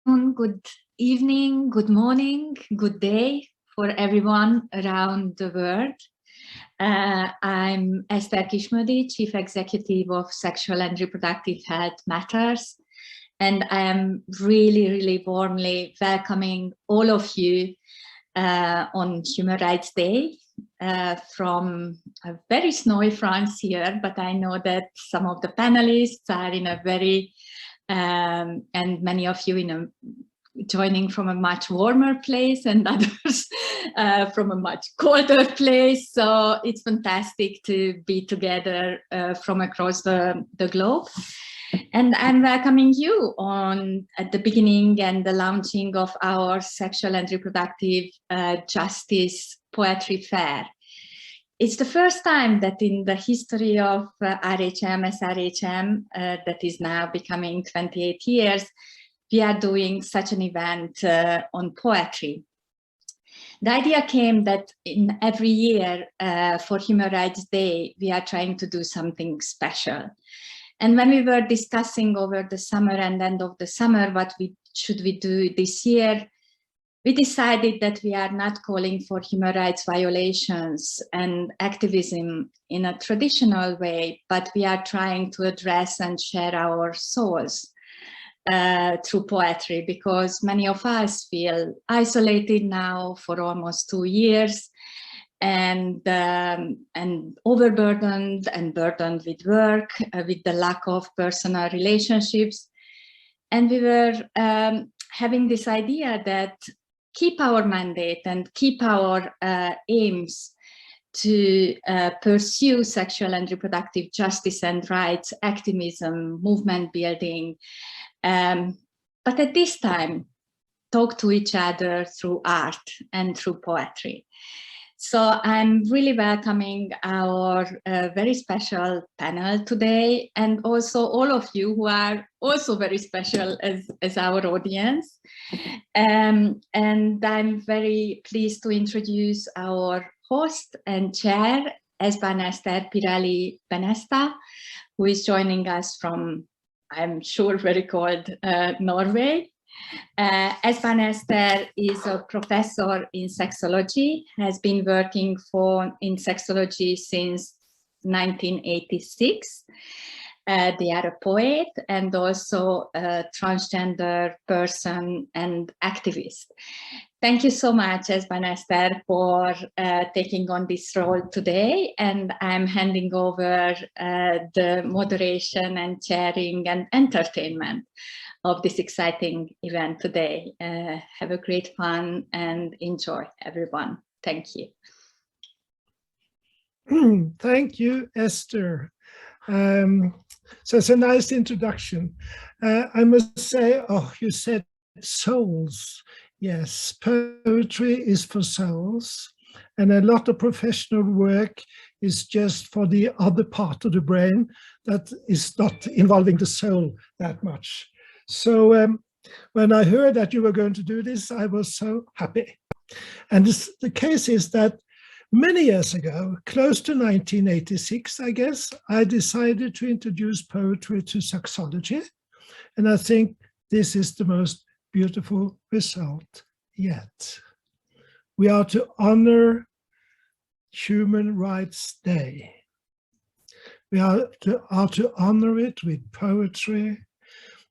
Good evening, good morning, good day for everyone around the world. I'm Esther Kismodi, Chief Executive of Sexual and Reproductive Health Matters, and I am really warmly welcoming all of you on Human Rights Day from a very snowy France here, but I know that some of the panelists are in a very and many of you joining from a much warmer place and others from a much colder place. So it's fantastic to be together from across the globe. And I'm welcoming you at the beginning and the launching of our Sexual and Reproductive Justice Poetry Fair. It's the first time that in the history of SRHM, that is now becoming 28 years, we are doing such an event on poetry. The idea came that in every year for Human Rights Day, we are trying to do something special. And when we were discussing over the summer and end of the summer, what should we do this year, we decided that we are not calling for human rights violations and activism in a traditional way, but we are trying to address and share our souls through poetry, because many of us feel isolated now for almost 2 years and overburdened and burdened with work, with the lack of personal relationships. And we were having this idea that keep our mandate and keep our aims to pursue sexual and reproductive justice and rights, activism, movement building, but at this time, talk to each other through art and through poetry. So I'm really welcoming our very special panel today, and also all of you who are also very special as our audience. And I'm very pleased to introduce our host and chair, Esban Ester Pirelli Benesta, who is joining us from, I'm sure, very cold Norway. Esban Ester is a professor in sexology, has been working in sexology since 1986. They are a poet and also a transgender person and activist. Thank you so much, Esban Ester, for taking on this role today. And I'm handing over the moderation and chairing and entertainment of this exciting event today. Have a great fun and enjoy, everyone. Thank you. Thank you, Esther. So it's a nice introduction. I must say, you said souls. Yes, poetry is for souls, and a lot of professional work is just for the other part of the brain that is not involving the soul that much. So when I heard that you were going to do this, I was so happy. And the case is that many years ago, close to 1986, I guess, I decided to introduce poetry to sexology. And I think this is the most beautiful result yet. We are to honor Human Rights Day. We are to honor it with poetry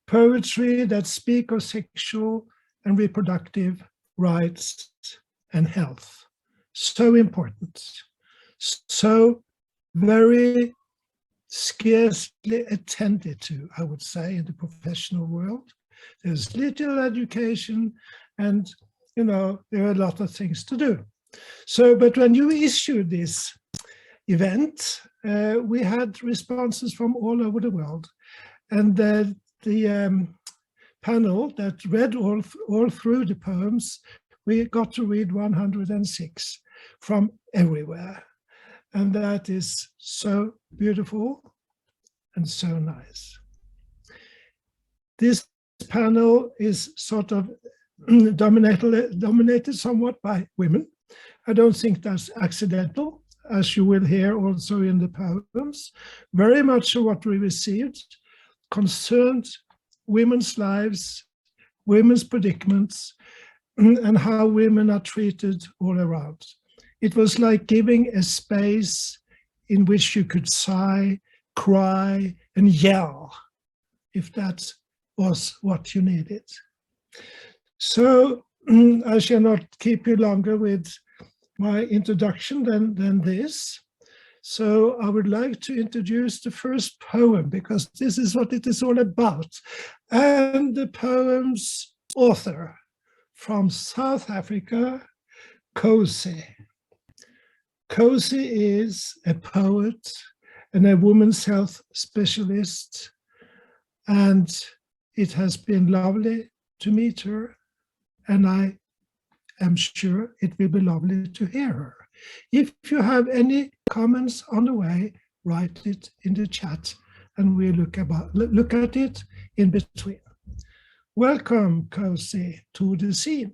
that speak of sexual and reproductive rights and health. So important, so very scarcely attended to, I would say, in the professional world. There's little education and, there are a lot of things to do. So, but when you issued this event, we had responses from all over the world. And the panel that read all through the poems, we got to read 106 from everywhere. And that is so beautiful and so nice. This panel is sort of dominated somewhat by women. I don't think that's accidental, as you will hear also in the poems. Very much of what we received concerned women's lives women's predicaments, and how women are treated all around. It was like giving a space in which you could sigh, cry, and yell, if that was what you needed. So I shall not keep you longer with my introduction than this. So I would like to introduce the first poem, because this is what it is all about. And the poem's author from South Africa, Kosi. Kosi is a poet and a women's health specialist, and it has been lovely to meet her, and I am sure it will be lovely to hear her. If you have any comments on the way, write it in the chat, and we'll look at it in between. Welcome, Kosi, to the scene.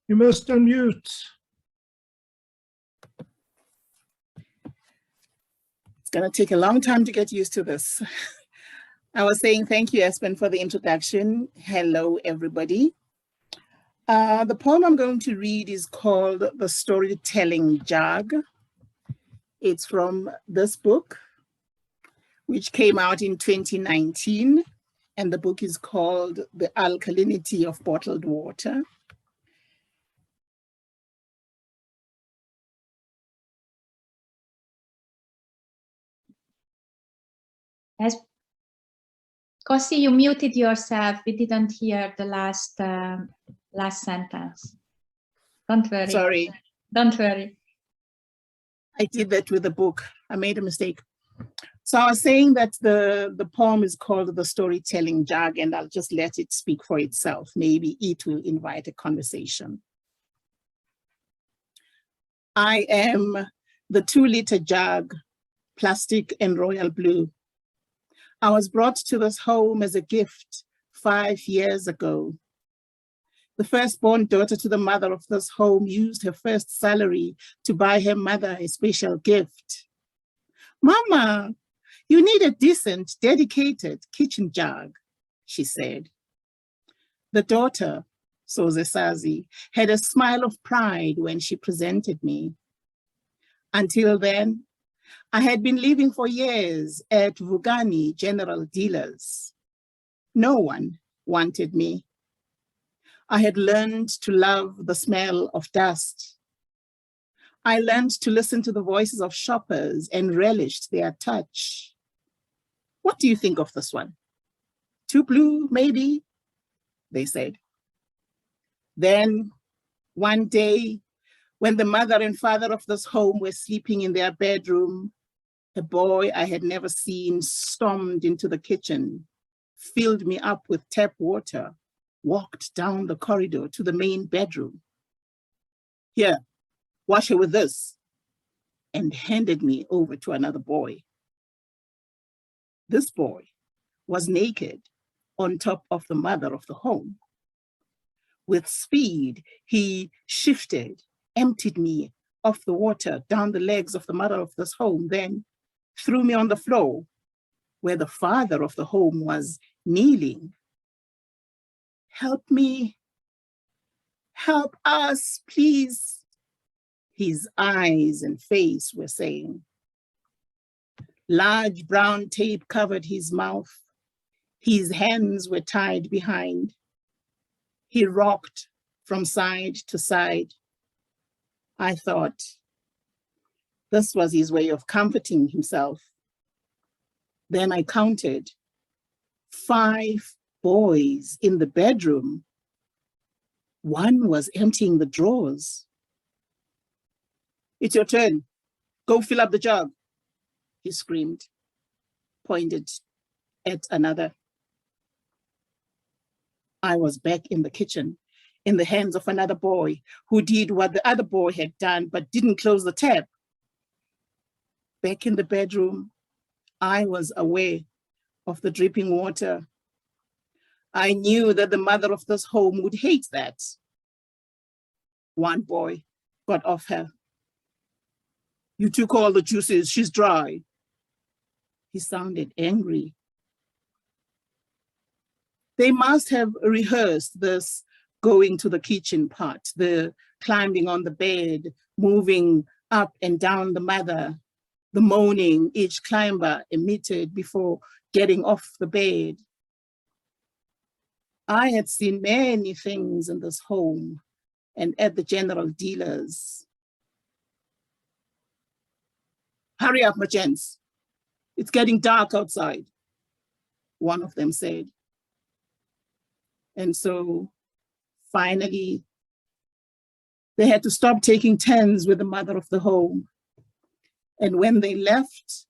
You must unmute. It's going to take a long time to get used to this. I was saying thank you, Espen, for the introduction. Hello, everybody. The poem I'm going to read is called The Storytelling Jug. It's from this book, which came out in 2019, and the book is called The Alkalinity of Bottled Water. Yes. Kosi, you muted yourself. We didn't hear the last sentence. Don't worry. Sorry. Don't worry. I did that with the book. I made a mistake. So I was saying that the poem is called The Storytelling Jug, and I'll just let it speak for itself. Maybe it will invite a conversation. I am the 2-liter jug, plastic and royal blue. I was brought to this home as a gift 5 years ago. The firstborn daughter to the mother of this home used her first salary to buy her mother a special gift. "Mama, you need a decent, dedicated kitchen jug," she said. The daughter, Sozesazi, had a smile of pride when she presented me. Until then, I had been living for years at Vugani General Dealers. No one wanted me. I had learned to love the smell of dust. I learned to listen to the voices of shoppers and relished their touch. "What do you think of this one? Too blue, maybe?" they said. Then, one day, when the mother and father of this home were sleeping in their bedroom, a boy I had never seen stormed into the kitchen, filled me up with tap water, walked down the corridor to the main bedroom. "Here, wash her with this," and handed me over to another boy. This boy was naked on top of the mother of the home. With speed, he shifted, emptied me of the water down the legs of the mother of this home, then threw me on the floor where the father of the home was kneeling. "Help me, help us, please," his eyes and face were saying. Large brown tape covered his mouth. His hands were tied behind. He rocked from side to side. I thought this was his way of comforting himself. Then I counted 5 boys in the bedroom. One was emptying the drawers. "It's your turn. Go fill up the jug," he screamed, pointed at another. I was back in the kitchen, in the hands of another boy who did what the other boy had done but didn't close the tap. Back in the bedroom, I was aware of the dripping water. I knew that the mother of this home would hate that. One boy got off her. "You took all the juices, she's dry." He sounded angry. They must have rehearsed this going to the kitchen part, the climbing on the bed, moving up and down the mother, the moaning each climber emitted before getting off the bed. I had seen many things in this home and at the general dealers. Hurry up, my gents. It's getting dark outside, one of them said. And so finally, they had to stop taking turns with the mother of the home. And when they left,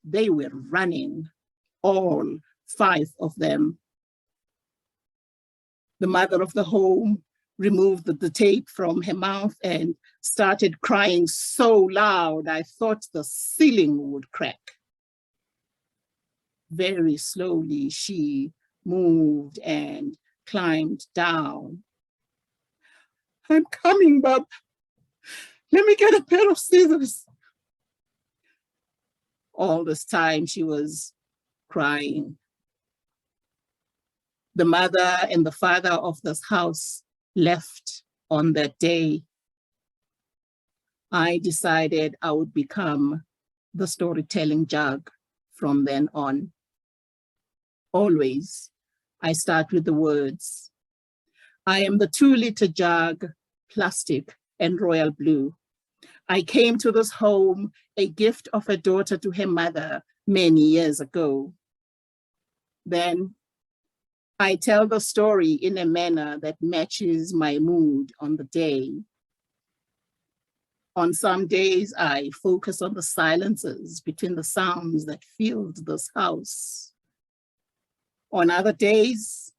they were running, all 5 of them. The mother of the home removed the tape from her mouth and started crying so loud, I thought the ceiling would crack. Very slowly, she moved and climbed down. I'm coming, Bub. Let me get a pair of scissors. All this time she was crying. The mother and the father of this house left on that day. I decided I would become the storytelling jug from then on. Always, I start with the words. I am the 2-liter jug, plastic and royal blue. I came to this home, a gift of a daughter to her mother many years ago. Then I tell the story in a manner that matches my mood on the day. On some days, I focus on the silences between the sounds that filled this house. On other days,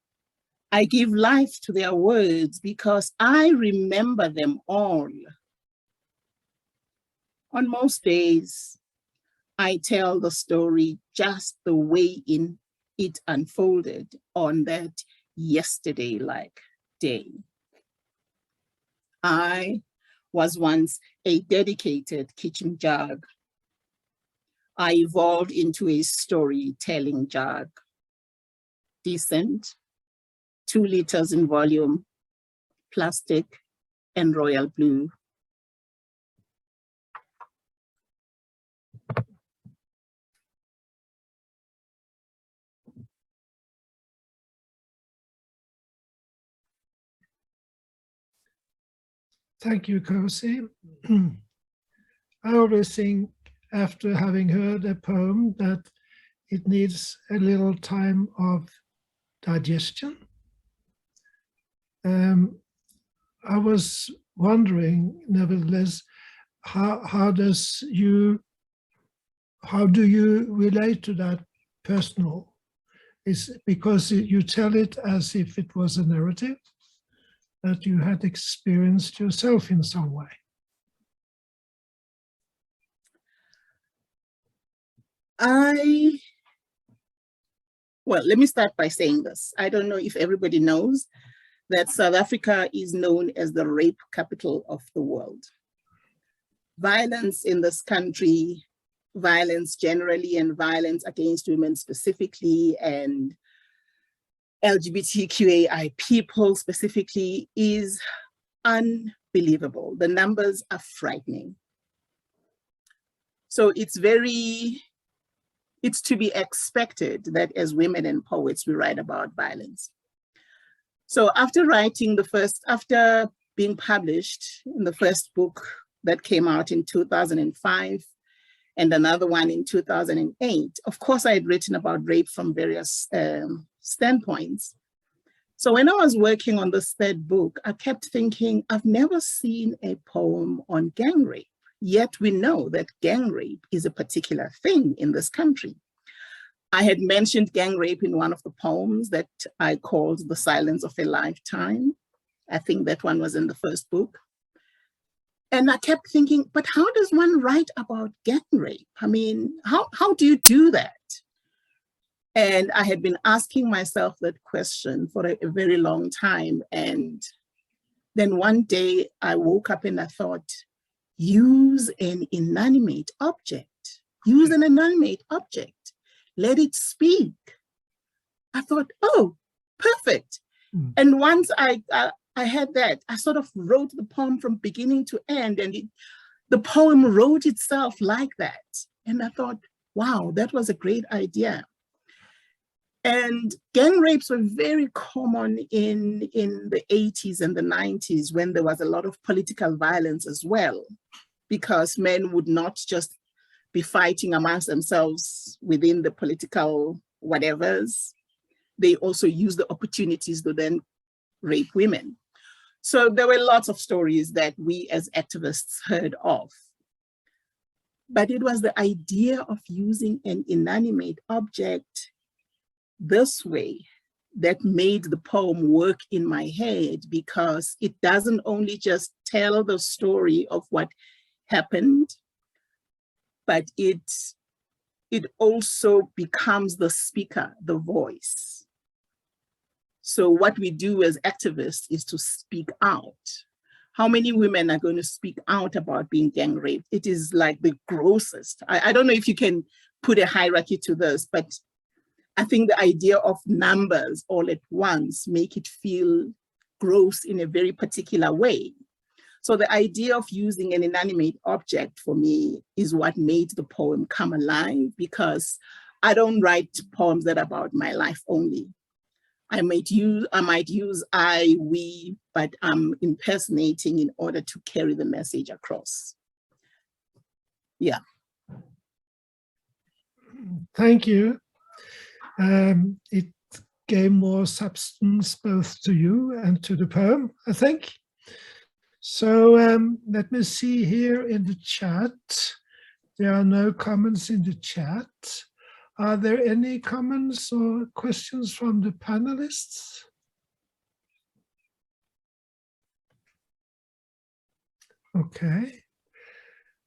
I give life to their words because I remember them all. On most days, I tell the story just the way it unfolded on that yesterday-like day. I was once a dedicated kitchen jug. I evolved into a storytelling jug. Decent, 2 liters in volume, plastic and royal blue. Thank you, Kosi. I always think, after having heard a poem, that it needs a little time of digestion. I was wondering, nevertheless, how do you relate to that personal? Is because you tell it as if it was a narrative that you had experienced yourself in some way. Well, let me start by saying this. I don't know if everybody knows that South Africa is known as the rape capital of the world. Violence in this country, violence generally and violence against women specifically, and LGBTQAI people specifically is unbelievable. The numbers are frightening. So it's to be expected that as women and poets, we write about violence. So after being published in the first book that came out in 2005, and another one in 2008, of course, I had written about rape from various standpoints. So when I was working on this third book, I kept thinking, I've never seen a poem on gang rape, yet we know that gang rape is a particular thing in this country. I had mentioned gang rape in one of the poems that I called The Silence of a Lifetime. I think that one was in the first book. And I kept thinking, but how does one write about gang rape? I mean, how do you do that? And I had been asking myself that question for a very long time. And then one day I woke up and I thought, use an inanimate object. Use an inanimate object. let it speak. I thought, oh, perfect. And once I had that, I sort of wrote the poem from beginning to end, and the poem wrote itself like that. And I thought, wow, that was a great idea. And gang rapes were very common in the 80s and the 90s, when there was a lot of political violence as well, because men would not just be fighting amongst themselves within the political whatevers. They also use the opportunities to then rape women. So there were lots of stories that we as activists heard of. But it was the idea of using an inanimate object this way that made the poem work in my head, because it doesn't only just tell the story of what happened, but it also becomes the speaker, the voice. So what we do as activists is to speak out. How many women are going to speak out about being gang raped? It is like the grossest. I don't know if you can put a hierarchy to this, but I think the idea of numbers all at once make it feel gross in a very particular way. So the idea of using an inanimate object for me is what made the poem come alive, because I don't write poems that are about my life only. I might use I, we, but I'm impersonating in order to carry the message across. Yeah. Thank you. It gave more substance both to you and to the poem, I think. So let me see here in the chat. There are no comments in the chat. Are there any comments or questions from the panelists? Okay.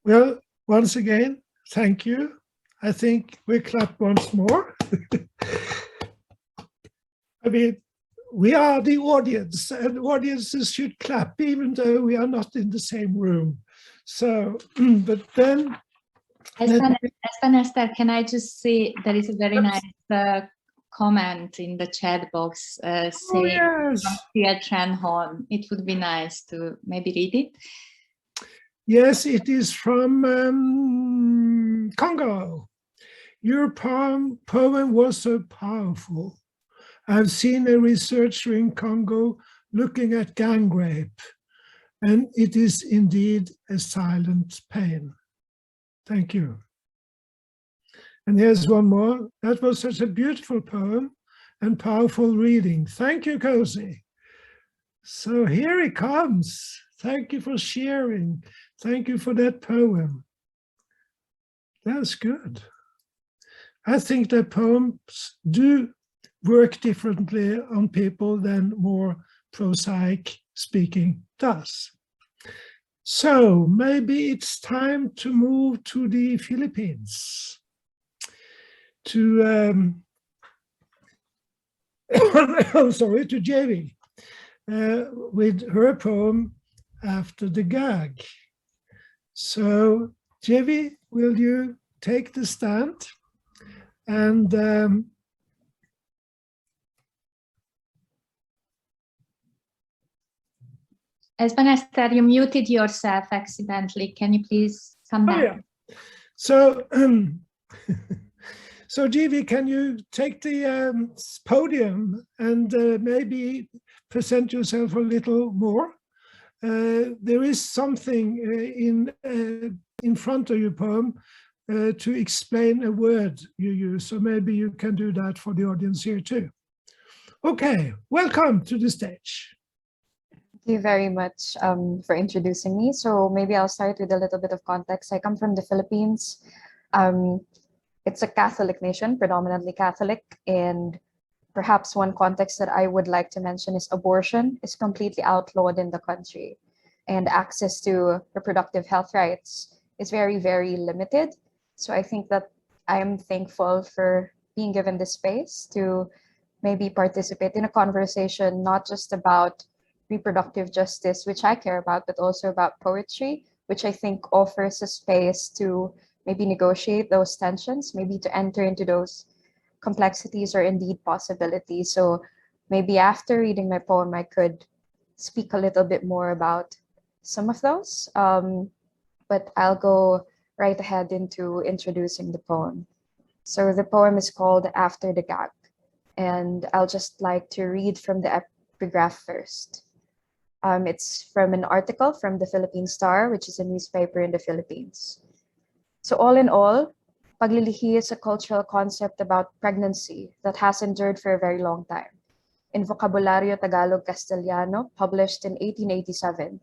Well, once again, thank you. I think we clap once more. I mean, we are the audience, and audiences should clap, even though we are not in the same room. So, but then... Espen, Esther, can I just say there is a very nice comment in the chat box saying Trenholm. It would be nice to maybe read it. Yes, it is from Congo. Your poem was so powerful. I've seen a researcher in Congo looking at gang rape, and it is indeed a silent pain. Thank you. And here's one more. That was such a beautiful poem and powerful reading. Thank you, Cozy. So here it comes. Thank you for sharing. Thank you for that poem. That's good. I think that poems do work differently on people than more prosaic speaking does. So maybe it's time to move to the Philippines, to to Jevi, with her poem After the Gag. So Jevi, will you take the stand? And Espen, Esther, you muted yourself accidentally. Can you please come back? Oh, yeah. So, so Jevi, can you take the podium and maybe present yourself a little more? There is something in front of your poem to explain a word you use, so maybe you can do that for the audience here too. Okay, welcome to the stage. Thank you very much for introducing me. So maybe I'll start with a little bit of context. I come from the Philippines. It's a Catholic nation, predominantly Catholic, and perhaps one context that I would like to mention is abortion is completely outlawed in the country, and access to reproductive health rights is very, very limited. So I think that I am thankful for being given this space to maybe participate in a conversation, not just about reproductive justice, which I care about, but also about poetry, which I think offers a space to maybe negotiate those tensions, maybe to enter into those complexities are indeed possibilities. So maybe after reading my poem, I could speak a little bit more about some of those. But I'll go right ahead into introducing the poem. So the poem is called After the Gag, and I'll just like to read from the epigraph first. It's from an article from the Philippine Star, which is a newspaper in the Philippines. So all in all, paglilihi is a cultural concept about pregnancy that has endured for a very long time. In Vocabulario Tagalog Castellano, published in 1887,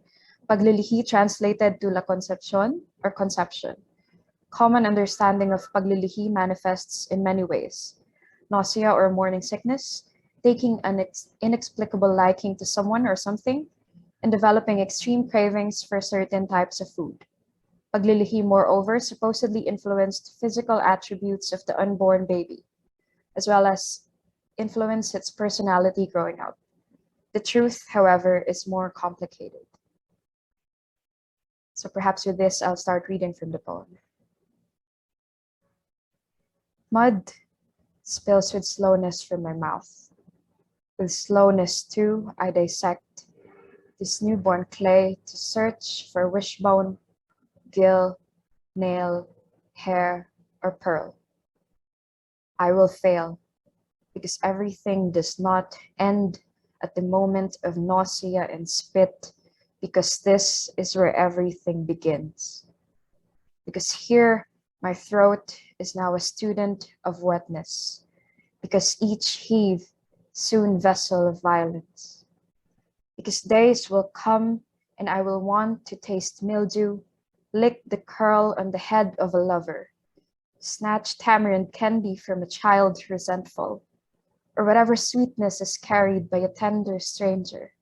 paglilihi translated to la concepcion or conception. Common understanding of paglilihi manifests in many ways: nausea or morning sickness, taking an inexplicable liking to someone or something, and developing extreme cravings for certain types of food. Paglilihi, moreover, supposedly influenced physical attributes of the unborn baby, as well as influenced its personality growing up. The truth, however, is more complicated. So perhaps with this, I'll start reading from the poem. Mud spills with slowness from my mouth. With slowness, too, I dissect this newborn clay to search for wishbone, gill, nail, hair, or pearl. I will fail, because everything does not end at the moment of nausea and spit, because this is where everything begins. Because here, my throat is now a student of wetness, because each heave soon vessel of violence. Because days will come and I will want to taste mildew, lick the curl on the head of a lover, snatch tamarind candy from a child resentful, or whatever sweetness is carried by a tender stranger,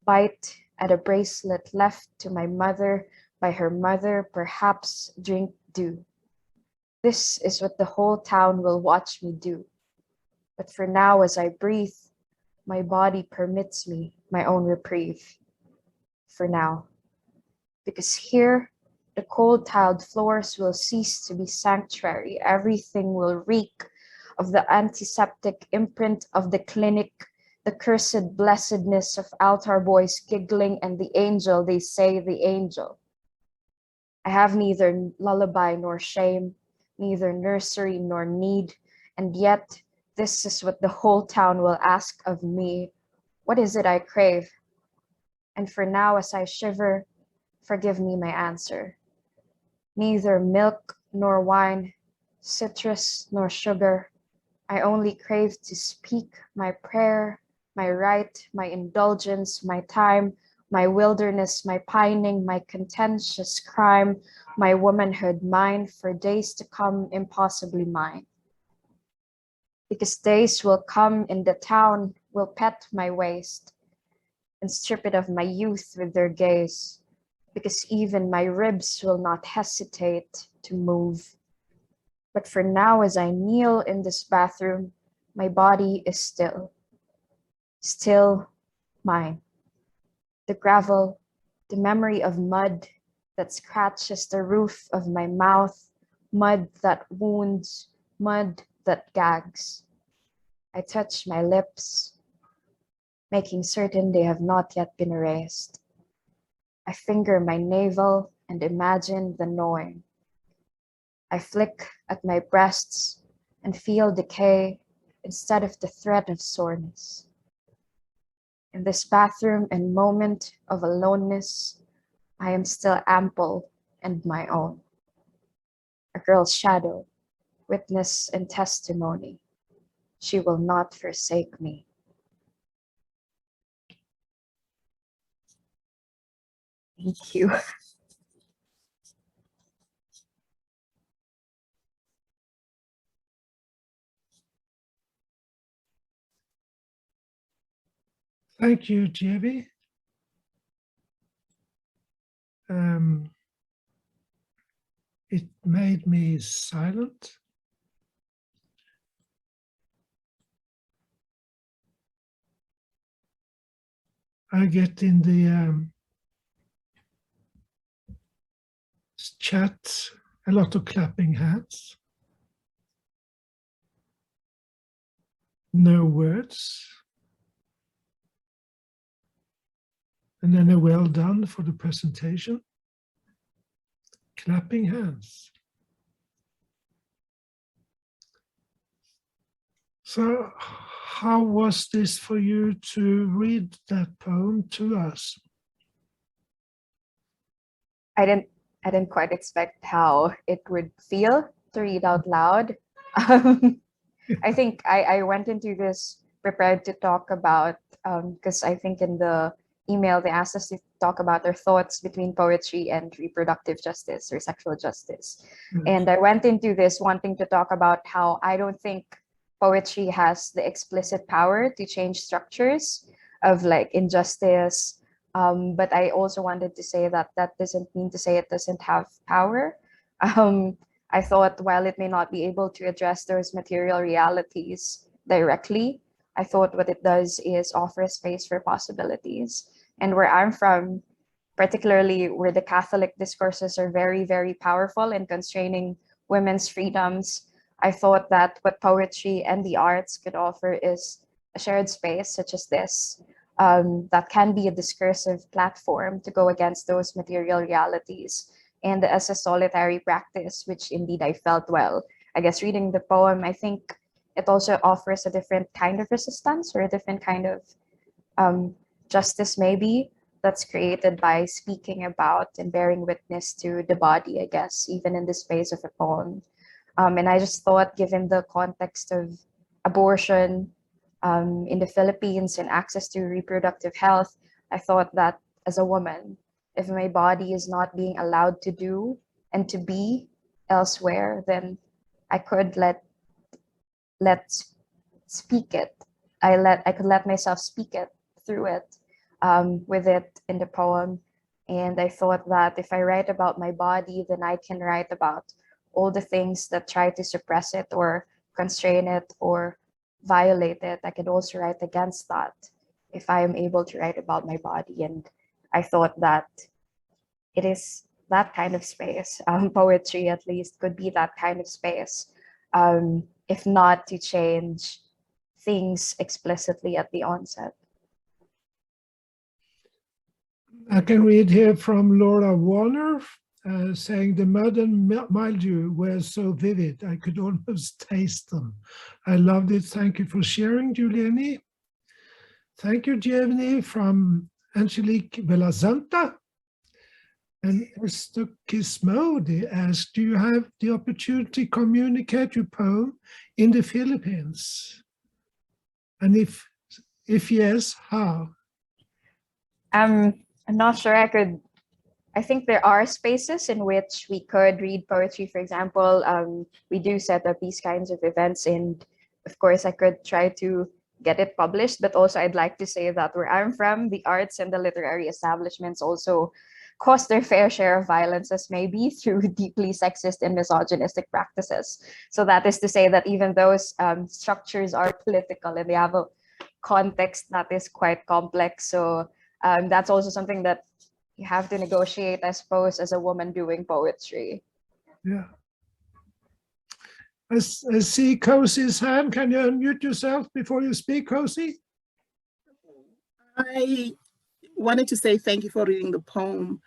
bite at a bracelet left to my mother by her mother, perhaps drink dew. This is what the whole town will watch me do. But for now, as I breathe, my body permits me my own reprieve. For now. Because here, the cold tiled floors will cease to be sanctuary. Everything will reek of the antiseptic imprint of the clinic, the cursed blessedness of altar boys giggling, and the angel, they say the angel. I have neither lullaby nor shame, neither nursery nor need, and yet this is what the whole town will ask of me. What is it I crave? And for now, as I shiver, forgive me my answer. Neither milk nor wine, citrus nor sugar. I only crave to speak my prayer, my right, my indulgence, my time, my wilderness, my pining, my contentious crime, my womanhood, mine for days to come, impossibly mine. Because days will come in the town will pet my waist and strip it of my youth with their gaze, because even my ribs will not hesitate to move. But for now, as I kneel in this bathroom, my body is still mine. The gravel, the memory of mud that scratches the roof of my mouth, mud that wounds, mud that gags. I touch my lips, making certain they have not yet been erased. I finger my navel and imagine the gnawing. I flick at my breasts and feel decay instead of the threat of soreness. In this bathroom and moment of aloneness, I am still ample and my own. A girl's shadow, witness and testimony. She will not forsake me. Thank you. Thank you, Jevi. It made me silent. I get in the chat a lot of clapping hands. No words. And then a well done for the presentation. Clapping hands. So how was this for you to read that poem to us? I didn't quite expect how it would feel to read out loud. I think I went into this prepared to talk about, because I think in the email they asked us to talk about our thoughts between poetry and reproductive justice or sexual justice. And I went into this wanting to talk about how I don't think poetry has the explicit power to change structures of like injustice. But I also wanted to say that that doesn't mean to say it doesn't have power. I thought while it may not be able to address those material realities directly, I thought what it does is offer a space for possibilities. And where I'm from, particularly where the Catholic discourses are very, very powerful in constraining women's freedoms, I thought that what poetry and the arts could offer is a shared space such as this, that can be a discursive platform to go against those material realities. And as a solitary practice, which indeed I felt well. I guess reading the poem, I think it also offers a different kind of resistance or a different kind of justice maybe that's created by speaking about and bearing witness to the body, I guess, even in the space of a poem. And I just thought, given the context of abortion in the Philippines and access to reproductive health, I thought that as a woman, if my body is not being allowed to do and to be elsewhere, then I could let speak it. I could let myself speak it through it, with it in the poem. And I thought that if I write about my body, then I can write about all the things that try to suppress it or constrain it or violate it. I could also write against that if I am able to write about my body. And I thought that it is that kind of space. Poetry, at least, could be that kind of space, if not to change things explicitly at the onset. I can read here from Laura Warner, saying the mud and mildew were so vivid, I could almost taste them. I loved it. Thank you for sharing, Giuliani. Thank you, Giovanni, from Angelique Velazanta. And Esther Kismodi asked, do you have the opportunity to communicate your poem in the Philippines? And if yes, how? I'm not sure I could. I think there are spaces in which we could read poetry. For example, we do set up these kinds of events, and of course I could try to get it published, but also I'd like to say that where I'm from, the arts and the literary establishments also cause their fair share of violences, maybe through deeply sexist and misogynistic practices. So that is to say that even those structures are political and they have a context that is quite complex. So that's also something that you have to negotiate, I suppose, as a woman doing poetry. Yeah. I see Kosi's hand. Can you unmute yourself before you speak, Kosi? I wanted to say thank you for reading the poem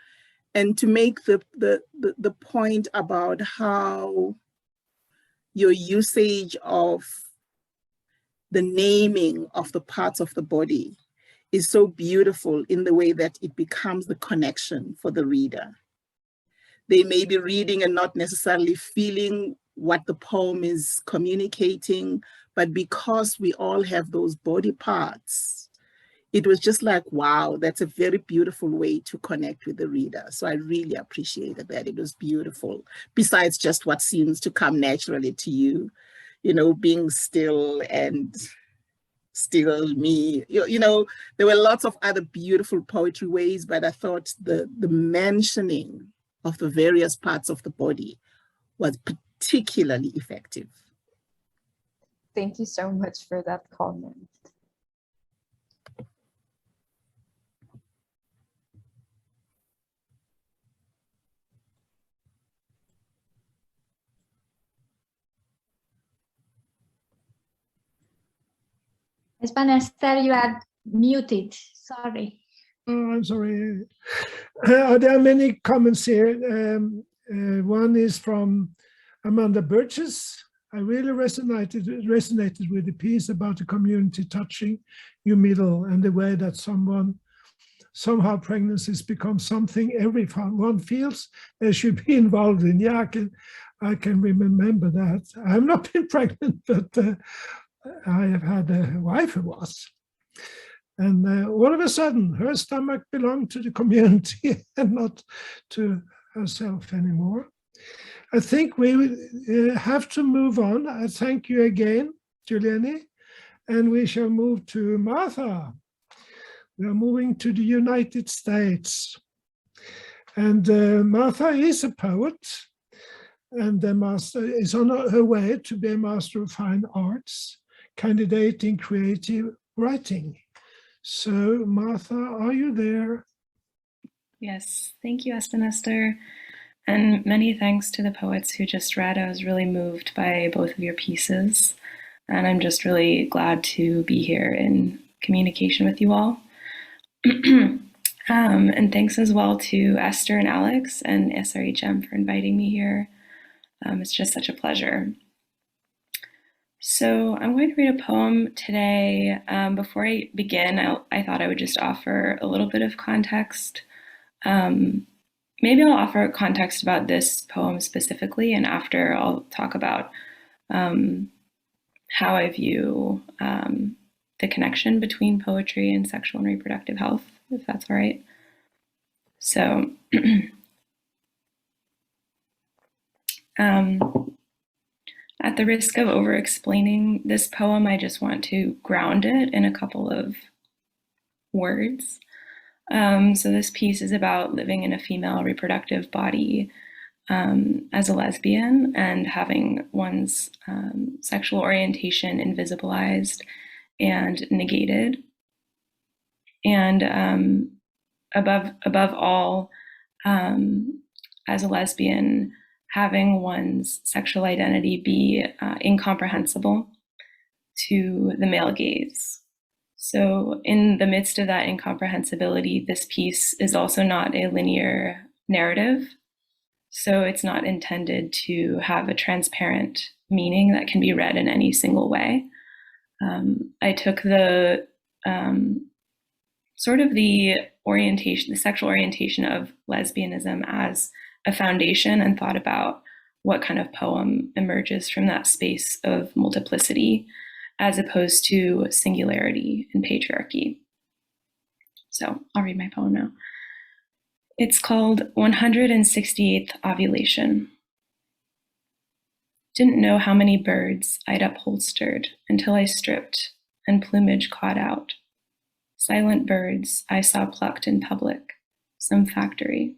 and to make the point about how your usage of the naming of the parts of the body is so beautiful in the way that it becomes the connection for the reader. They may be reading and not necessarily feeling what the poem is communicating, but because we all have those body parts, it was just like, wow, that's a very beautiful way to connect with the reader. So I really appreciated that. It was beautiful. Besides just what seems to come naturally to you, you know, being still and still me, you know, there were lots of other beautiful poetry ways, but I thought the mentioning of the various parts of the body was particularly effective. Thank you so much for that comment. Esther, you are muted. Sorry. Oh, I'm sorry. There are many comments here. One is from Amanda Burgess. I really resonated with the piece about the community touching your middle and the way that somehow pregnancies become something everyone feels they should be involved in. Yeah, I can remember that. I've not been pregnant, but I have had a wife who was. And all of a sudden, her stomach belonged to the community and not to herself anymore. I think we have to move on. I thank you again, Juliani, and we shall move to Martha. We are moving to the United States. And Martha is a poet, and the master is on her way to be a Master of Fine Arts, candidate in creative writing. So, Martha, are you there? Yes, thank you, Esther. And many thanks to the poets who just read. I was really moved by both of your pieces. And I'm just really glad to be here in communication with you all. And thanks as well to Esther and Alex and SRHM for inviting me here. It's just such a pleasure. So I'm going to read a poem today. Before I begin, I thought I would just offer a little bit of context. Maybe I'll offer context about this poem specifically, and after I'll talk about how I view the connection between poetry and sexual and reproductive health, if that's all right. So, at the risk of over-explaining this poem, I just want to ground it in a couple of words. So this piece is about living in a female reproductive body as a lesbian and having one's sexual orientation invisibilized and negated. And above all, as a lesbian, having one's sexual identity be incomprehensible to the male gaze. So in the midst of that incomprehensibility, this piece is also not a linear narrative. So it's not intended to have a transparent meaning that can be read in any single way. I took the sort of the orientation, the sexual orientation of lesbianism as a foundation and thought about what kind of poem emerges from that space of multiplicity as opposed to singularity and patriarchy. So I'll read my poem now. It's called 168th Ovulation. Didn't know how many birds I'd upholstered until I stripped and plumage caught out. Silent birds I saw plucked in public, some factory.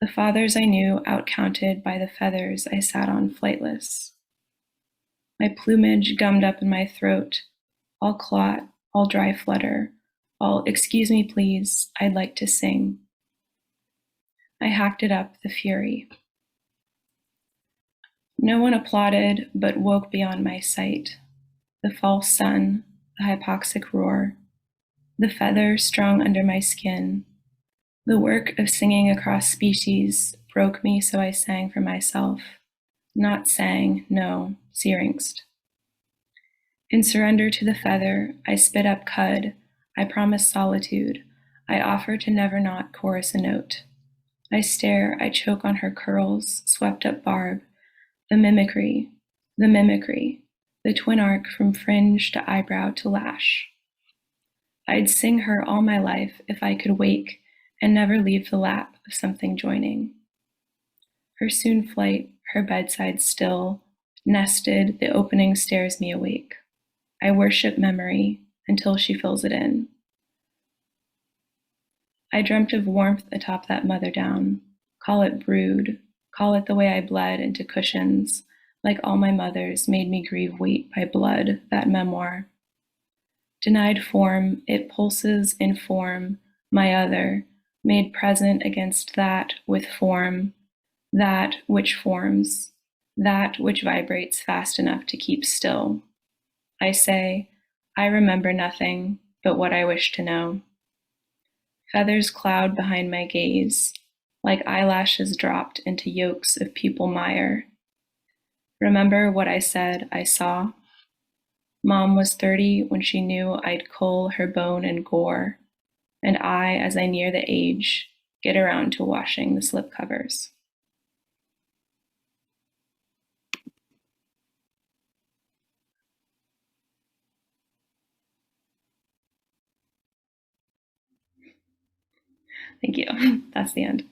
The fathers I knew outcounted by the feathers I sat on flightless. My plumage gummed up in my throat, all clot, all dry flutter, all excuse me please, I'd like to sing. I hacked it up, the fury. No one applauded, but woke beyond my sight. The false sun, the hypoxic roar, the feather strung under my skin. The work of singing across species broke me, so I sang for myself. Not sang, no, syrinxed. In surrender to the feather, I spit up cud. I promise solitude. I offer to never not chorus a note. I stare, I choke on her curls, swept up barb. The mimicry, the twin arc from fringe to eyebrow to lash. I'd sing her all my life if I could wake and never leave the lap of something joining. Her soon flight, her bedside still, nested, the opening stares me awake. I worship memory until she fills it in. I dreamt of warmth atop that mother down. Call it brood, call it the way I bled into cushions, like all my mothers made me grieve weight by blood, that memoir. Denied form, it pulses in form, my other, made present against that with form, that which forms, that which vibrates fast enough to keep still. I say, I remember nothing but what I wish to know. Feathers cloud behind my gaze, like eyelashes dropped into yolks of pupil mire. Remember what I said I saw? Mom was 30 when she knew I'd cull her bone and gore, and I, as I near the age, get around to washing the slipcovers. Thank you. That's the end.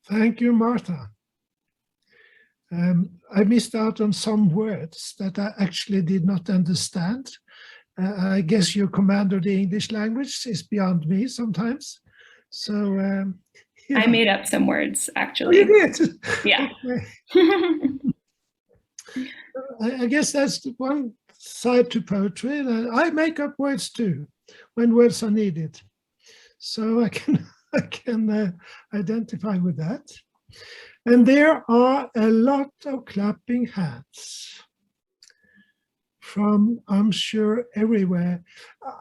Thank you, Martha. I missed out on some words that I actually did not understand. I guess your command of the English language is beyond me sometimes. So I made up some words, actually. Oh, you did? Yeah. Okay. I guess that's one side to poetry. I make up words too, when words are needed. So I can identify with that. And there are a lot of clapping hands from, I'm sure, everywhere.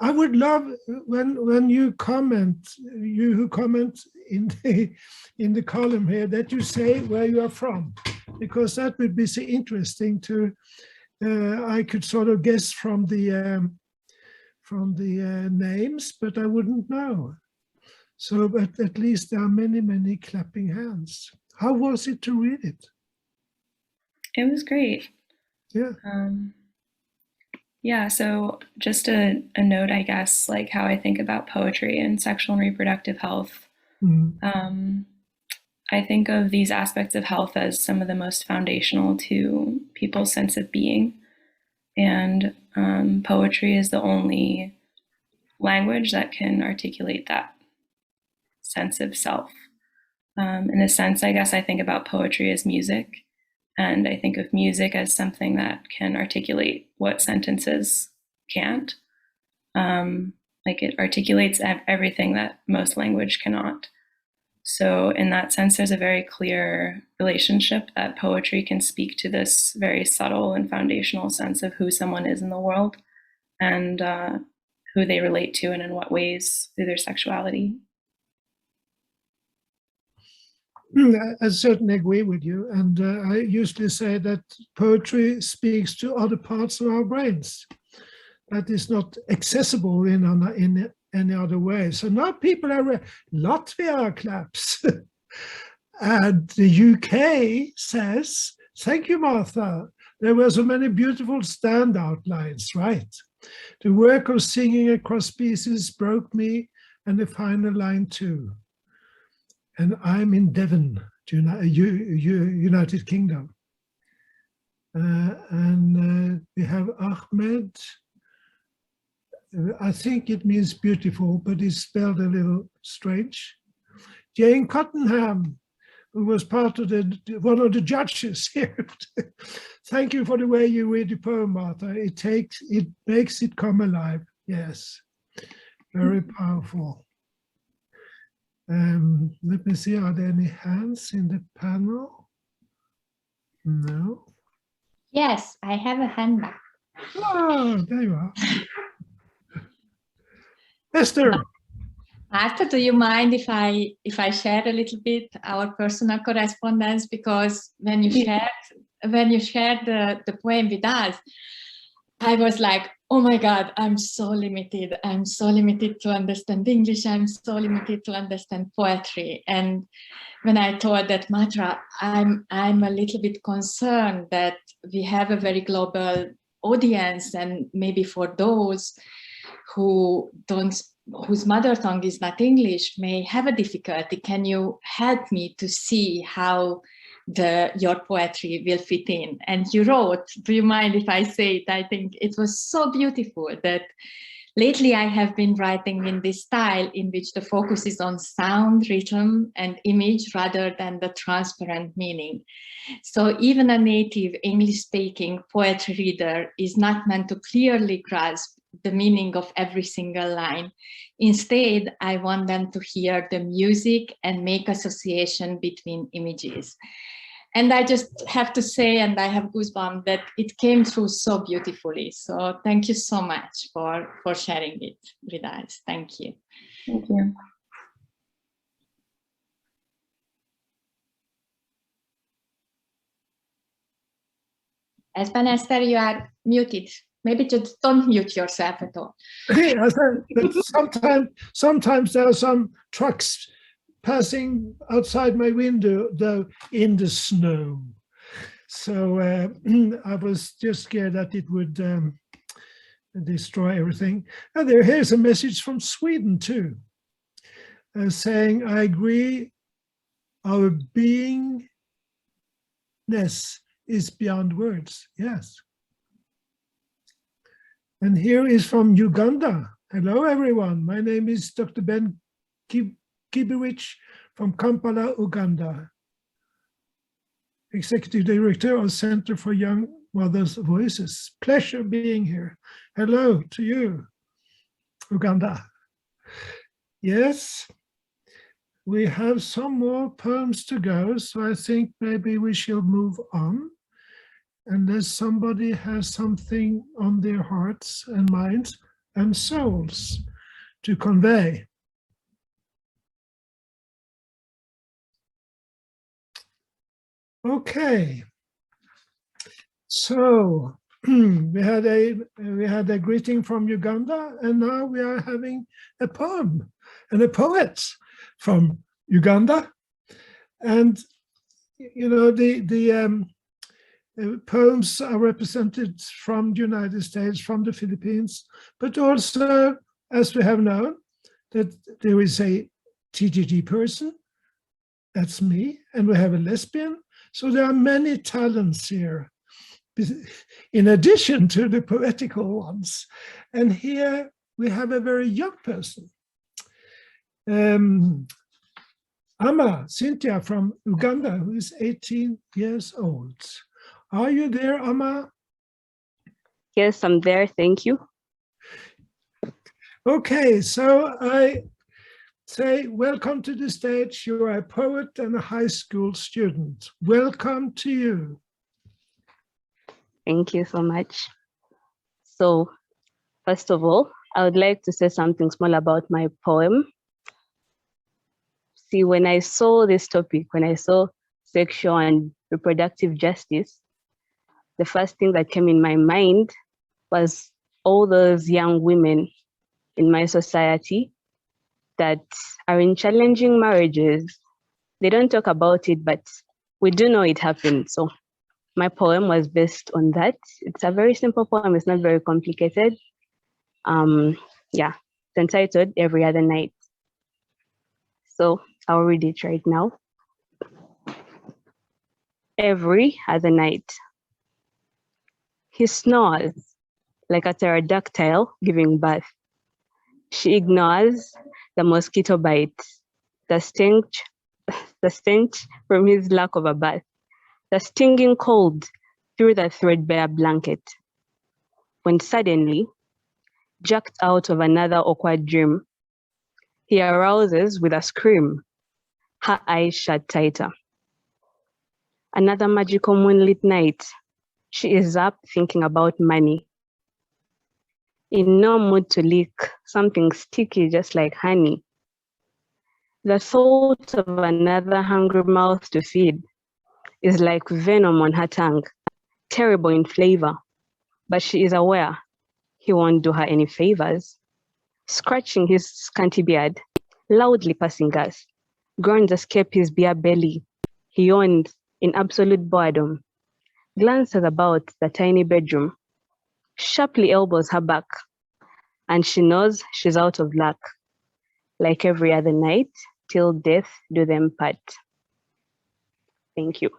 I would love when you comment, you who comment in the column here, that you say where you are from, because that would be so interesting to. I could sort of guess from the names, but I wouldn't know. So, but at least there are many, many clapping hands. How was it to read it? It was great. Yeah. Yeah, so just a note, I guess, like how I think about poetry and sexual and reproductive health. I think of these aspects of health as some of the most foundational to people's sense of being. And poetry is the only language that can articulate that sense of self. In a sense, I guess I think about poetry as music, and I think of music as something that can articulate what sentences can't. Like it articulates everything that most language cannot. So in that sense, there's a very clear relationship that poetry can speak to this very subtle and foundational sense of who someone is in the world and who they relate to and in what ways through their sexuality. I certainly agree with you. And I usually say that poetry speaks to other parts of our brains that is not accessible in any other way. So now people are, Latvia claps. And the UK says, thank you, Martha. There were so many beautiful standout lines, right? The work of singing across species broke me, and the final line too. And I'm in Devon, United Kingdom. And we have Ahmed. I think it means beautiful, but it's spelled a little strange. Jane Cottenham, who was part of one of the judges here. Thank you for the way you read the poem, Martha. It makes it come alive. Yes, very powerful. Let me see, are there any hands in the panel? No. Yes, I have a hand back. Oh, there you are. Esther. Martha, do you mind if I share a little bit our personal correspondence? Because when you shared the poem with us, I was like, oh my God, I'm so limited. I'm so limited to understand English. I'm so limited to understand poetry. And when I told that, Matra, I'm a little bit concerned that we have a very global audience, and maybe for those whose mother tongue is not English may have a difficulty. Can you help me to see how your poetry will fit in? And you wrote, do you mind if I say it? I think it was so beautiful that lately I have been writing in this style in which the focus is on sound, rhythm, and image rather than the transparent meaning. So even a native English-speaking poetry reader is not meant to clearly grasp the meaning of every single line. Instead, I want them to hear the music and make association between images. And I just have to say, and I have goosebumps, that it came through so beautifully. So thank you so much for sharing it with us. Thank you. Thank you. Espen, Esther, you are muted. Maybe just don't mute yourself at all. Sometimes there are some trucks passing outside my window, though, in the snow. So I was just scared that it would destroy everything. And here's a message from Sweden too, saying, I agree, our beingness is beyond words. Yes. And here is from Uganda. Hello, everyone. My name is Dr. Ben Kibirich from Kampala, Uganda, Executive Director of Center for Young Mothers' Voices. Pleasure being here. Hello to you, Uganda. Yes, we have some more poems to go, so I think maybe we shall move on, unless somebody has something on their hearts and minds and souls to convey. Okay, so we had a greeting from Uganda, and now we are having a poem and a poet from Uganda. And you know, the poems are represented from the United States, from the Philippines, but also, as we have known, that there is a TGG person, that's me, and we have a lesbian. So there are many talents here, in addition to the poetical ones. And here we have a very young person. Amma Cynthia from Uganda, who is 18 years old. Are you there, Amma? Yes, I'm there. Thank you. Okay, so I say welcome to the stage. You are a poet and a high school student. Welcome to you. Thank you so much. So, first of all, I would like to say something small about my poem. See, when I saw this topic, when I saw sexual and reproductive justice, the first thing that came in my mind was all those young women in my society that are in challenging marriages. They don't talk about it, but we do know it happened. So my poem was based on that. It's a very simple poem. It's not very complicated. Yeah, it's entitled Every Other Night. So I'll read it right now. Every other night, he snores like a pterodactyl giving birth. She ignores the mosquito bite, the stench from his lack of a bath, the stinging cold through the threadbare blanket. When suddenly, jerked out of another awkward dream, he arouses with a scream, her eyes shut tighter. Another magical moonlit night, she is up thinking about money. In no mood to lick something sticky just like honey. The thought of another hungry mouth to feed is like venom on her tongue, terrible in flavor, but she is aware he won't do her any favors. Scratching his scanty beard, loudly passing gas, groans escape his bare belly. He yawns in absolute boredom, glances about the tiny bedroom, sharply elbows her back, and she knows she's out of luck. Like every other night, till death do them part. Thank you.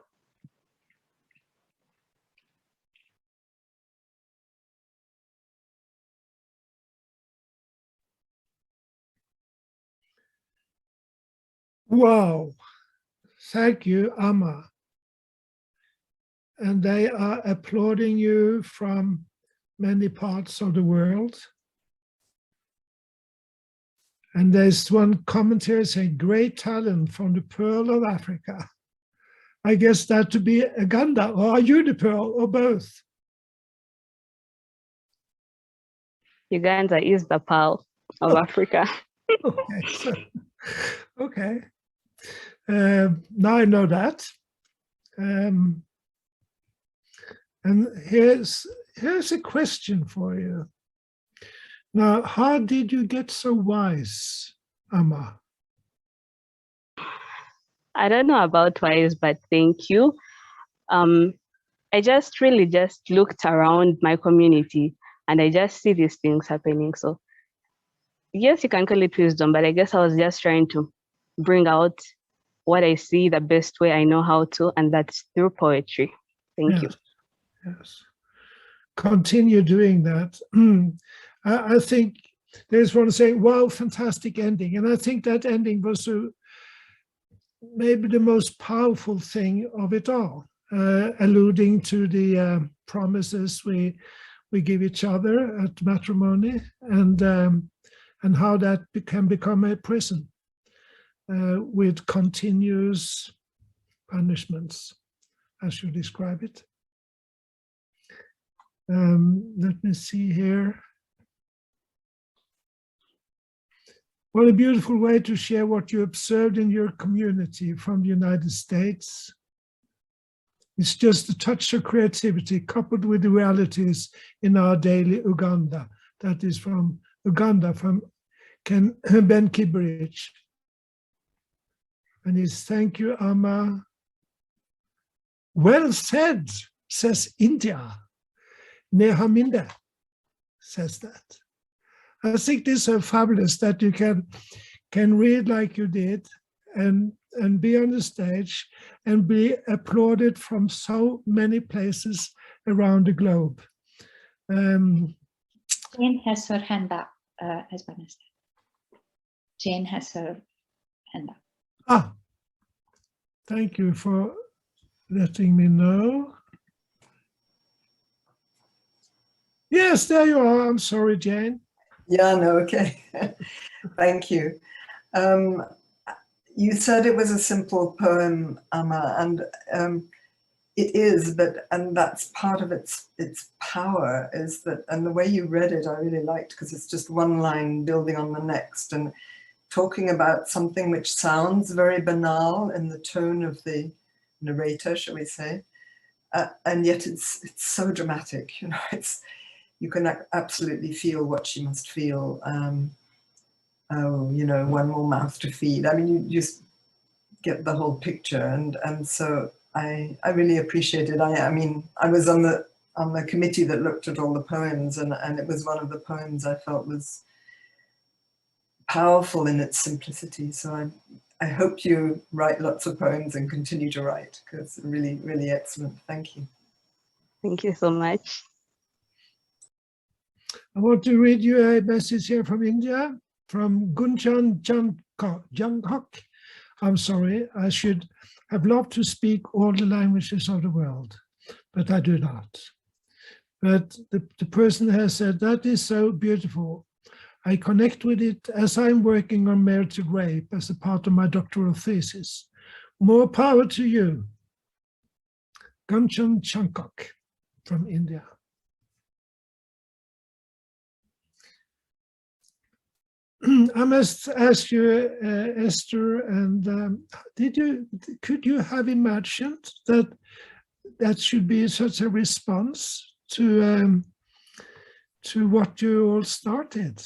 Wow, thank you, Amma. And they are applauding you from many parts of the world. And there's one commentary saying, great talent from the Pearl of Africa. I guess that to be Uganda, or are you the Pearl, or both? Uganda is the pearl of Africa. Okay, so, okay. Now I know that. And here's a question for you. Now, how did you get so wise, Amma? I don't know about wise, but thank you. I just really just looked around my community and I just see these things happening. So yes, you can call it wisdom, but I guess I was just trying to bring out what I see the best way I know how to, and that's through poetry. Thank you. Yes. Continue doing that. I think there's one saying, wow, fantastic ending. And I think that ending was maybe the most powerful thing of it all, alluding to the promises we give each other at matrimony, and how that can become a prison with continuous punishments, as you describe it. Let me see here. What a beautiful way to share what you observed in your community from the United States. It's just a touch of creativity coupled with the realities in our daily Uganda. That is from Uganda, from Ben Kibrich. And he's, thank you, Amma. Well said, says India. Nehaminda says that. I think this is so fabulous that you can read like you did and be on the stage and be applauded from so many places around the globe. Jane has her hand up, as Vanessa. Jane has her hand up. Ah, thank you for letting me know. Yes, there you are. I'm sorry, Jane. Yeah, no, okay. Thank you. You said it was a simple poem, Amma, and it is, and that's part of its power, is that, and the way you read it, I really liked, because it's just one line building on the next and talking about something which sounds very banal in the tone of the narrator, shall we say, and yet it's so dramatic, you know, you can absolutely feel what she must feel. Oh, you know, one more mouth to feed. I mean, you just get the whole picture, and so I really appreciate it. I mean, I was on the committee that looked at all the poems, and it was one of the poems I felt was powerful in its simplicity. So I hope you write lots of poems and continue to write, because really, really excellent. Thank you. Thank you so much. I want to read you a message here from India, from Gunchan Janghok. I'm sorry, I should have loved to speak all the languages of the world, but I do not. But the person has said, that is so beautiful. I connect with it as I'm working on merited rape as a part of my doctoral thesis. More power to you. Gunchan Janghok from India. I must ask you, Esther, and could you have imagined that should be such a response to what you all started?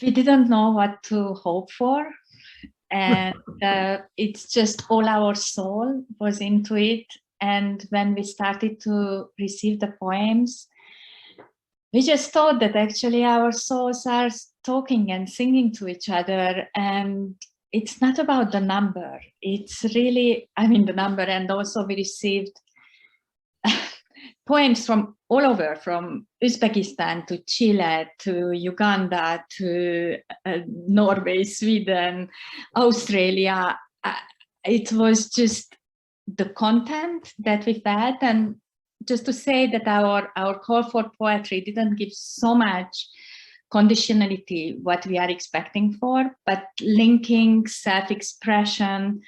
We didn't know what to hope for, and it's just all our soul was into it. And when we started to receive the poems, we just thought that actually our souls are talking and singing to each other, and it's not about the number. It's really, I mean, the number, and also we received poems from all over, from Uzbekistan to Chile to Uganda to Norway, Sweden, Australia. It was just the content that we've had, and just to say that our call for poetry didn't give so much conditionality, what we are expecting for, but linking self-expression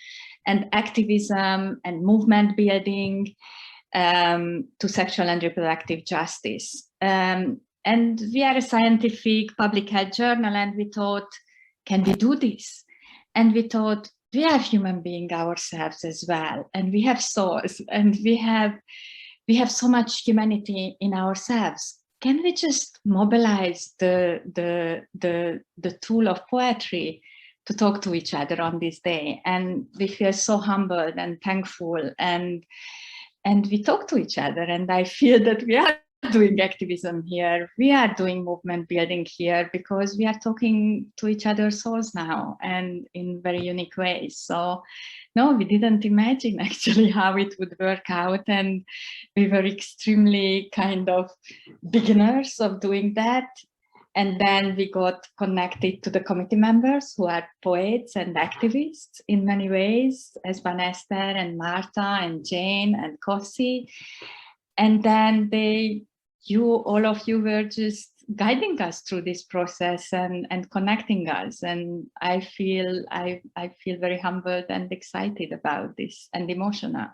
and activism and movement building to sexual and reproductive justice. And we are a scientific public health journal, and we thought, can we do this? And we thought, we are human beings ourselves as well, and we have souls, and we have so much humanity in ourselves. Can we just mobilize the tool of poetry to talk to each other on this day? And we feel so humbled and thankful, and we talk to each other, and I feel that we are doing activism here, we are doing movement building here, because we are talking to each other's souls now, and in very unique ways. So no, we didn't imagine actually how it would work out, and we were extremely kind of beginners of doing that. And then we got connected to the committee members who are poets and activists in many ways, as Vanessa and Marta and Jane and Kossi. And then all of you were just guiding us through this process and connecting us. And I feel very humbled and excited about this, and emotional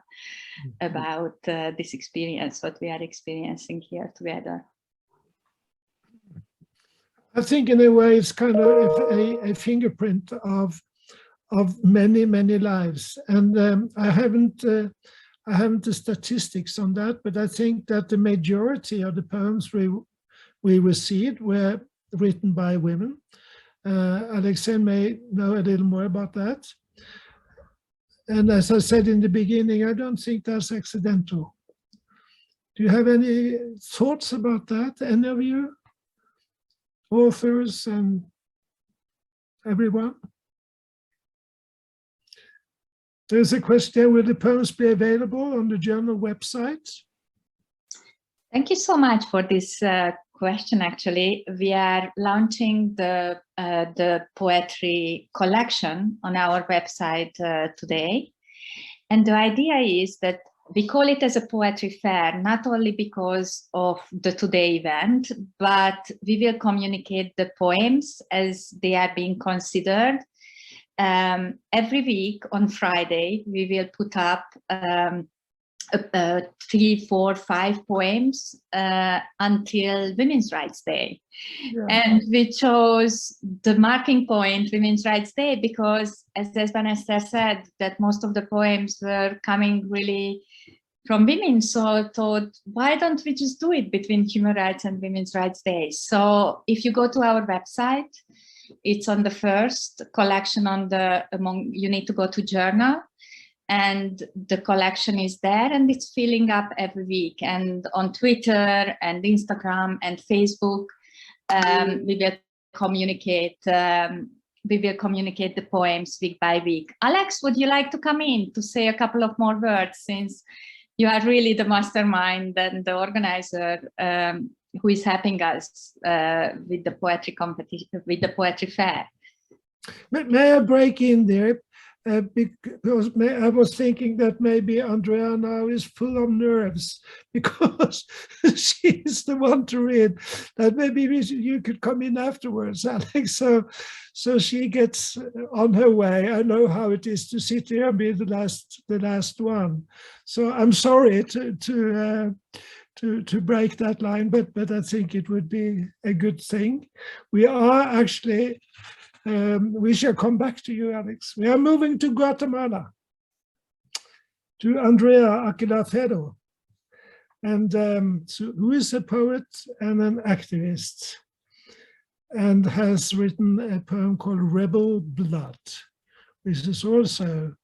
about this experience, what we are experiencing here together. I think in a way it's kind of a fingerprint of many, many lives. And I haven't the statistics on that, but I think that the majority of the poems we received were written by women. Alexei may know a little more about that. And as I said in the beginning, I don't think that's accidental. Do you have any thoughts about that, any of you? Authors and everyone? There's a question, will the poems be available on the journal website? Thank you so much for this question. Actually, we are launching the poetry collection on our website today. And the idea is that we call it as a poetry fair, not only because of the today event, but we will communicate the poems as they are being considered. Every week on Friday, we will put up 3, 4, 5 poems until Women's Rights Day. Yeah. And we chose the marking point, Women's Rights Day, because as Vanessa said, that most of the poems were coming really from women. So I thought, why don't we just do it between Human Rights and Women's Rights Day? So if you go to our website, it's on the first collection you need to go to journal, and the collection is there, and it's filling up every week. And on Twitter and Instagram and Facebook, we will communicate the poems week by week. Alex, would you like to come in to say a couple of more words, since you are really the mastermind and the organizer who is helping us with the poetry competition, with the poetry fair? May I break in there? Because I was thinking that maybe Andrea now is full of nerves because she's the one to read. That maybe you could come in afterwards, Alex. So she gets on her way. I know how it is to sit here and be the last one. So I'm sorry to break that line, but I think it would be a good thing. We are actually. We shall come back to you, Alex. We are moving to Guatemala, to Andrea Aquilafero, and who is a poet and an activist, and has written a poem called Rebel Blood, which is also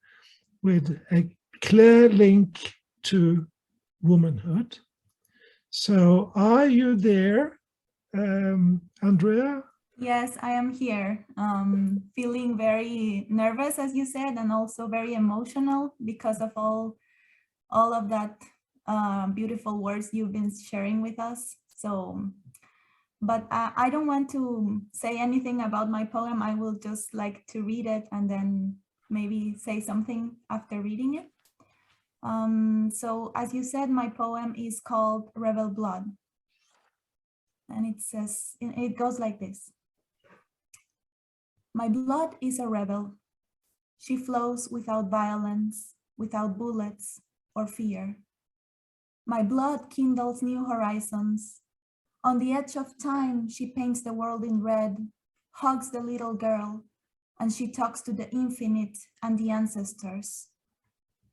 with a clear link to womanhood. So are you there, Andrea? Yes, I am here, feeling very nervous, as you said, and also very emotional because of all of that beautiful words you've been sharing with us. So, but I don't want to say anything about my poem. I will just like to read it and then maybe say something after reading it. So as you said, my poem is called Rebel Blood. And it says, it goes like this. My blood is a rebel. She flows without violence, without bullets or fear. My blood kindles new horizons. On the edge of time, she paints the world in red, hugs the little girl, and she talks to the infinite and the ancestors.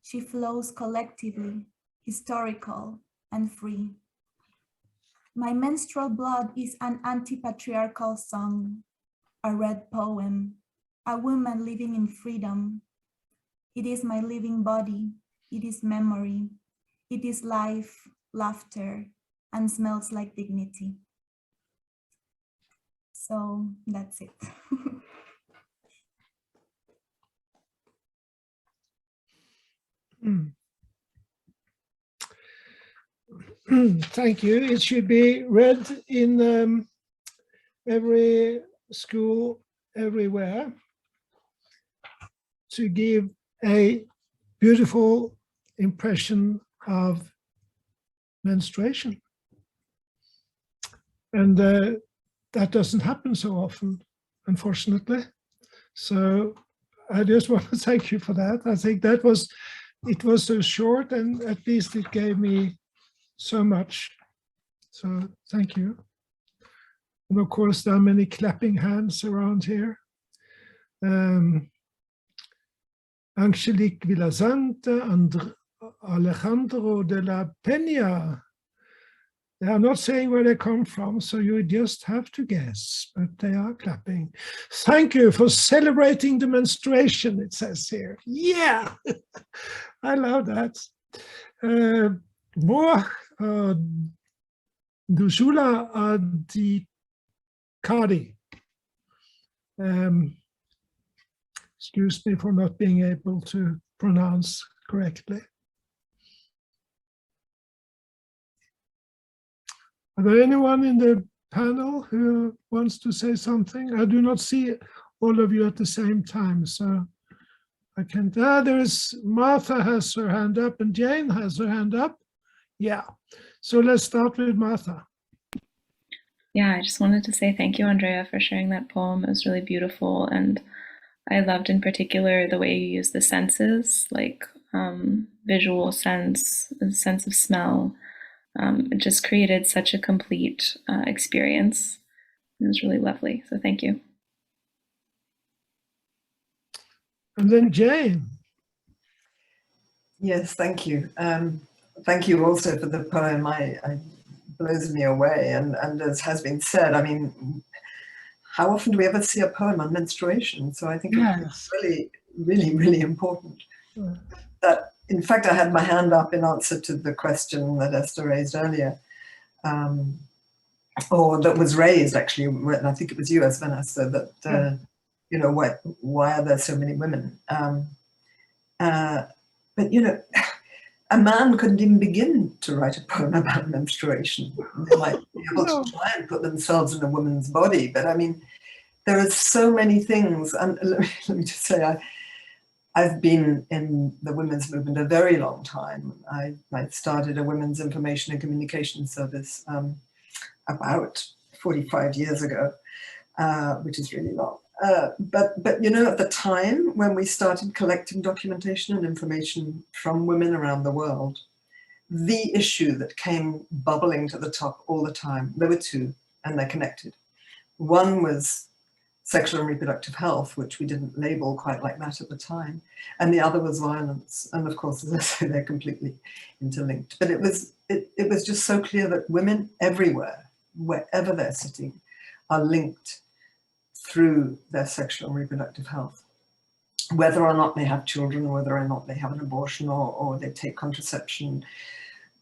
She flows collectively, historical and free. My menstrual blood is an anti-patriarchal song, a red poem, a woman living in freedom. It is my living body, it is memory, it is life, laughter, and smells like dignity. So that's it. Thank you. It should be read in every school, everywhere, to give a beautiful impression of menstruation. And that doesn't happen so often, unfortunately. So I just want to thank you for that. I think it was so short, and at least it gave me so much. So thank you. And of course, there are many clapping hands around here. Angelique Villasante and Alejandro de la Peña. They are not saying where they come from, so you just have to guess, but they are clapping. Thank you for celebrating the menstruation, it says here. Yeah, I love that. More Dujula Adikari. Excuse me for not being able to pronounce correctly. Are there anyone in the panel who wants to say something? I do not see all of you at the same time, so I can't. There is Martha has her hand up and Jane has her hand up. Yeah, so let's start with Martha. Yeah, I just wanted to say thank you, Andrea, for sharing that poem. It was really beautiful, and I loved in particular the way you used the senses, like visual sense, the sense of smell. It just created such a complete experience. It was really lovely, so thank you. And then Jane. Yes, thank you. Thank you also for the poem. It blows me away. And as has been said, I mean, how often do we ever see a poem on menstruation? So I think it's really, really, really important. That, in fact, I had my hand up in answer to the question that Esther raised earlier, or that was raised actually, I think it was you, Vanessa, that, you know, why are there so many women? But, you know, a man couldn't even begin to write a poem about menstruation. They might be able to try and put themselves in a woman's body, but I mean, there are so many things. And let me just say, I've been in the women's movement a very long time. I started a women's information and communication service about 45 years ago, which is really long. But you know, at the time when we started collecting documentation and information from women around the world, the issue that came bubbling to the top all the time, there were two, and they're connected. One was sexual and reproductive health, which we didn't label quite like that at the time. And the other was violence. And of course, as I say, they're completely interlinked. But it was just so clear that women everywhere, wherever they're sitting, are linked through their sexual and reproductive health. Whether or not they have children, whether or not they have an abortion or they take contraception,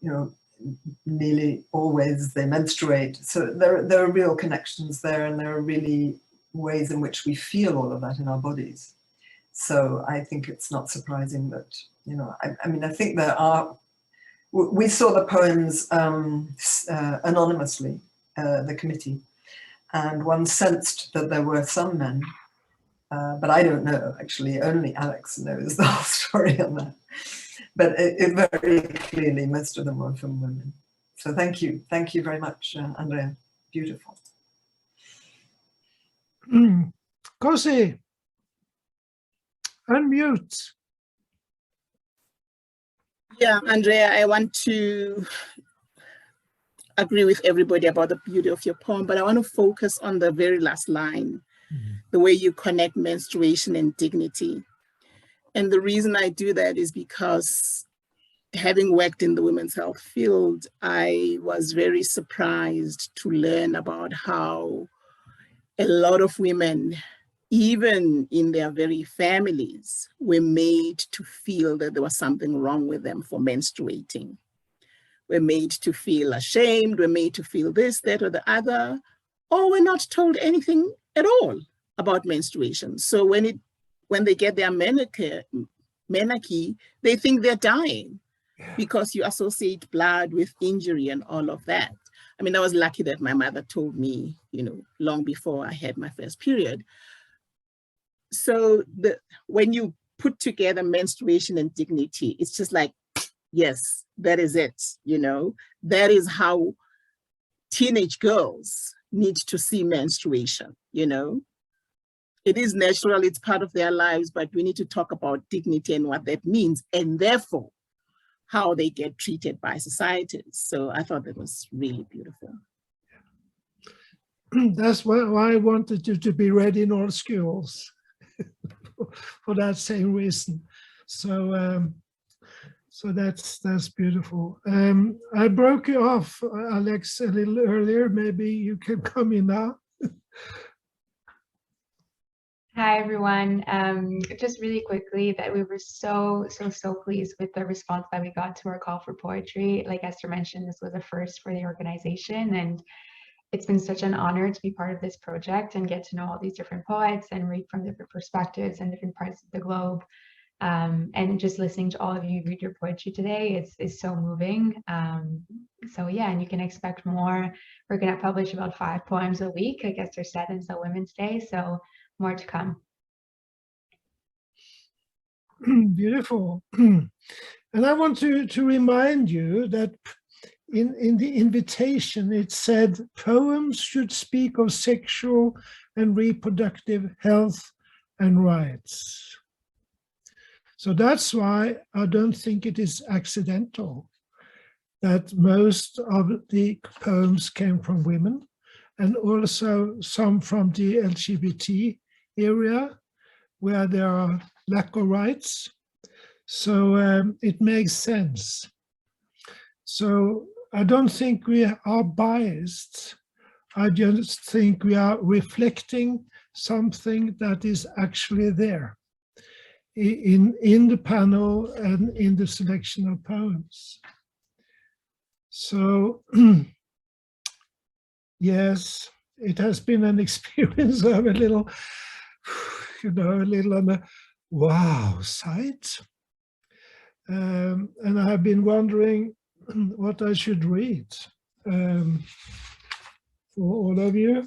you know, nearly always they menstruate. So there are real connections there, and there are really ways in which we feel all of that in our bodies. So I think it's not surprising that, you know, I mean, I think we saw the poems anonymously, the committee, and one sensed that there were some men, but I don't know, actually, only Alex knows the whole story on that. But it very clearly, most of them were from women. So thank you very much, Andrea. beautiful. Kosi, unmute. Yeah, Andrea, I want to agree with everybody about the beauty of your poem, but I want to focus on the very last line, the way you connect menstruation and dignity. And the reason I do that is because having worked in the women's health field, I was very surprised to learn about how a lot of women, even in their very families, were made to feel that there was something wrong with them for menstruating. We're made to feel ashamed, we're made to feel this, that, or the other, or we're not told anything at all about menstruation. So when they get their menarche, they think they're dying because you associate blood with injury and all of that. I mean, I was lucky that my mother told me, long before I had my first period. So when you put together menstruation and dignity, it's just like, yes, that is it, that is how teenage girls need to see menstruation, It is natural, it's part of their lives, but we need to talk about dignity and what that means, and therefore how they get treated by societies. So I thought that was really beautiful. That's why I wanted you to be read in all schools for that same reason. So so that's beautiful. I broke you off, Alex, a little earlier. Maybe you can come in now. Hi, everyone. Just really quickly, that we were so pleased with the response that we got to our call for poetry. Like Esther mentioned, this was a first for the organization, and it's been such an honor to be part of this project and get to know all these different poets and read from different perspectives and different parts of the globe. And just listening to all of you read your poetry today is so moving. So yeah, and you can expect more. We're going to publish about 5 poems a week, like Esther said, until Women's Day. So more to come. Beautiful. And I want to remind you that in the invitation, it said poems should speak of sexual and reproductive health and rights. So that's why I don't think it is accidental that most of the poems came from women, and also some from the LGBT area where there are lack of rights. So it makes sense. So I don't think we are biased. I just think we are reflecting something that is actually there in the panel and in the selection of poems. So yes, it has been an experience of a little, a little on the wow side. And I have been wondering what I should read for all of you.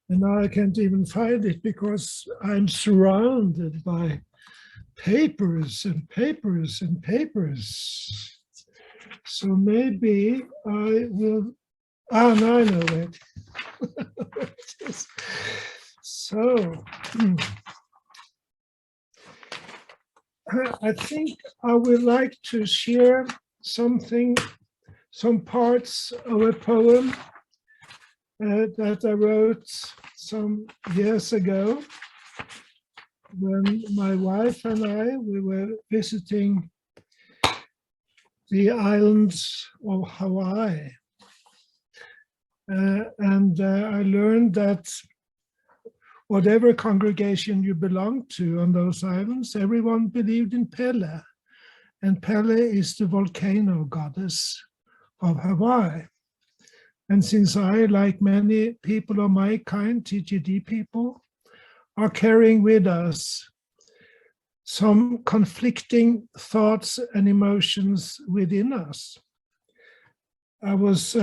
And now I can't even find it because I'm surrounded by papers and papers and papers. So maybe I will, now I know it. So I think I would like to share some parts of a poem that I wrote some years ago when my wife and we were visiting the islands of Hawaii. And I learned that whatever congregation you belong to on those islands, everyone believed in Pele. And Pele is the volcano goddess of Hawaii. And since I, like many people of my kind, TGD people, are carrying with us some conflicting thoughts and emotions within us, I was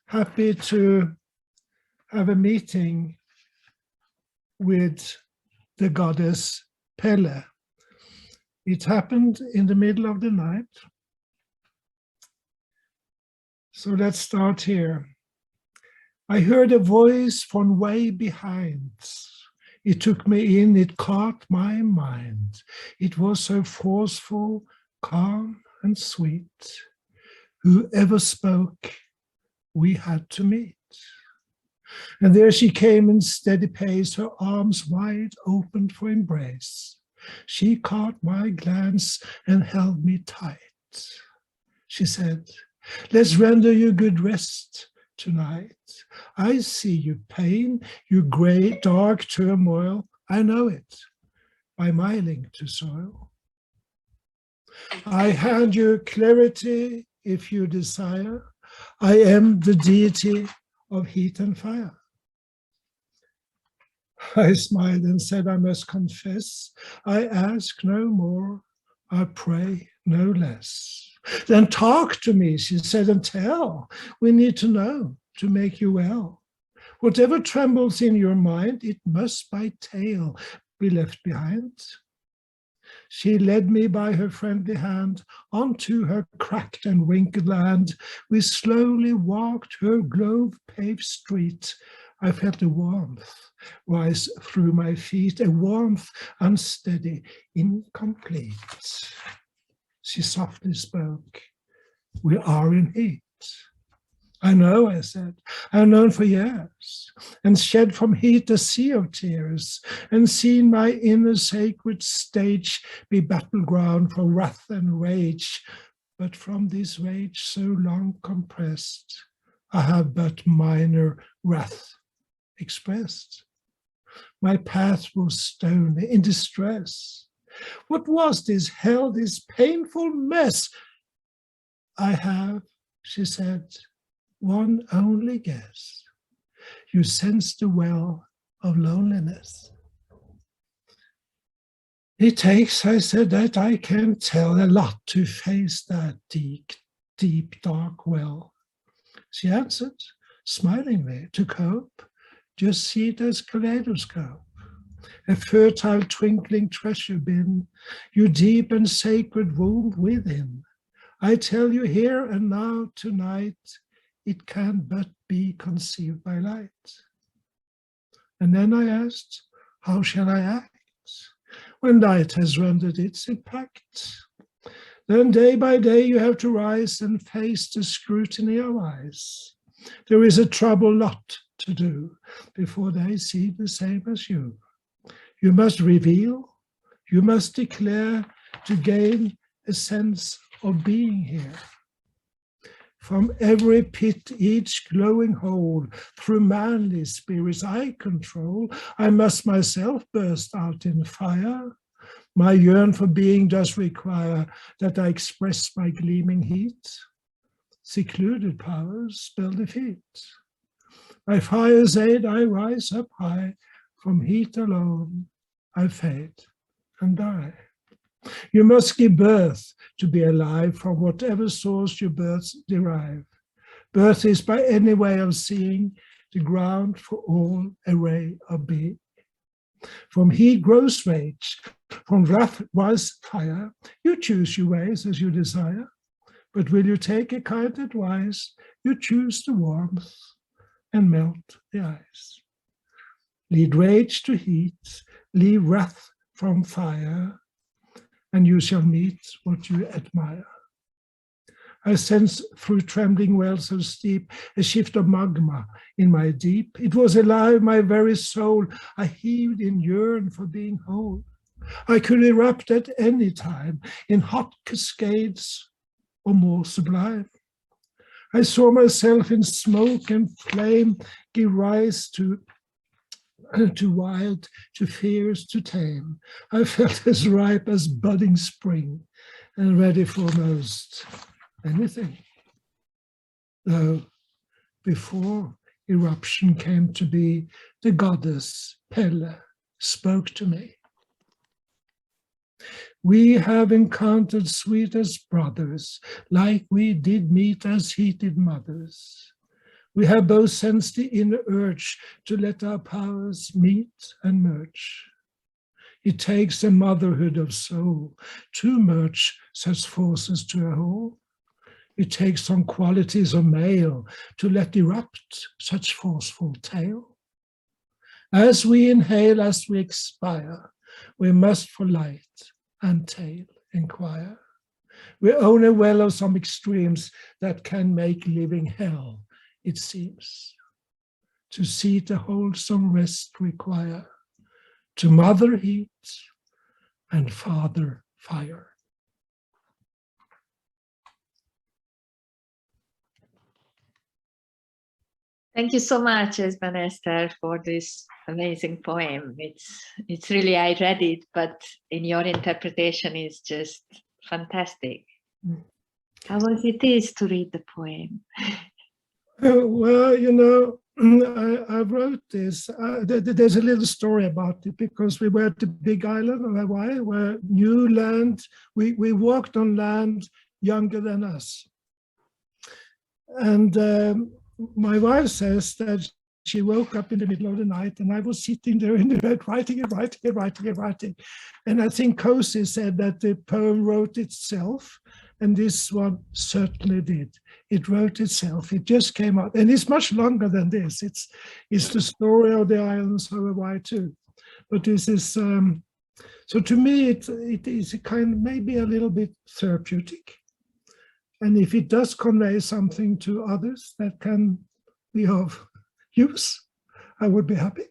happy to have a meeting with the goddess Pele. It happened in the middle of the night. So let's start here. I heard a voice from way behind. It took me in, it caught my mind. It was so forceful, calm and sweet. Whoever spoke, we had to meet. And there she came in steady pace, her arms wide open for embrace. She caught my glance and held me tight. She said, let's render you good rest tonight. I see your pain, your gray, dark turmoil. I know it by my link to soil. I hand you clarity if you desire. I am the deity of heat and fire. I smiled and said, I must confess, I ask no more, I pray no less. Then talk to me, she said, and tell. We need to know to make you well. Whatever trembles in your mind, it must by tale be left behind. She led me by her friendly hand onto her cracked and wrinkled land. We slowly walked her globe-paved street. I felt a warmth rise through my feet, a warmth unsteady, incomplete. She softly spoke, we are in heat. I know, I said, I've known for years, and shed from heat a sea of tears, and seen my inner sacred stage be battleground for wrath and rage. But from this rage so long compressed, I have but minor wrath expressed. My path was stony, in distress. What was this hell, this painful mess? I have, she said, one only guess. You sense the well of loneliness. It takes, I said, that I can tell, a lot to face that deep, deep, dark well. She answered, smilingly, to cope, just see it as kaleidoscope, a fertile twinkling treasure bin, your deep and sacred womb within. I tell you here and now tonight, it can but be conceived by light. And then I asked, how shall I act when light has rendered its impact? Then day by day you have to rise and face the scrutiny of eyes. There is a trouble lot to do before they see the same as you. You must reveal, you must declare to gain a sense of being here. From every pit, each glowing hole, through manly spirits I control, I must myself burst out in fire. My yearn for being does require that I express my gleaming heat. Secluded powers spell defeat. By fire's aid I rise up high, from heat alone I fade and die. You must give birth to be alive from whatever source your births derive. Birth is by any way of seeing the ground for all array of being. From heat grows rage, from wrath was fire. You choose your ways as you desire, but will you take a kind advice? You choose the warmth and melt the ice. Lead rage to heat, leave wrath from fire, and you shall meet what you admire. I sense through trembling wells so steep a shift of magma in my deep. It was alive, my very soul. I heaved in yearn for being whole. I could erupt at any time in hot cascades or more sublime. I saw myself in smoke and flame give rise to wild, to fierce, to tame. I felt as ripe as budding spring and ready for most anything. Though before eruption came to be, the goddess Pele spoke to me. We have encountered sweet as brothers, like we did meet as heated mothers. We have both sensed the inner urge to let our powers meet and merge. It takes a motherhood of soul to merge such forces to a whole. It takes on qualities of male to let erupt such forceful tale. As we inhale, as we expire, we must for light and tale inquire. We own a well of some extremes that can make living hell, it seems. To seat a wholesome rest require, to mother heat and father fire. Thank you so much, Esben Esther, for this amazing poem. It's really, I read it, but in your interpretation is just fantastic. How was it to read the poem? Well, you know, I wrote this. There's a little story about it, because we were at the big island of Hawaii, where new land, we walked on land younger than us. And my wife says that she woke up in the middle of the night and I was sitting there in the bed writing. And I think Cozy said that the poem wrote itself, and this one certainly did. It wrote itself. It just came out, and it's much longer than this. It's the story of the islands of Hawaii too. But this is so to me it is a kind of maybe a little bit therapeutic. And if it does convey something to others that can be of use, I would be happy.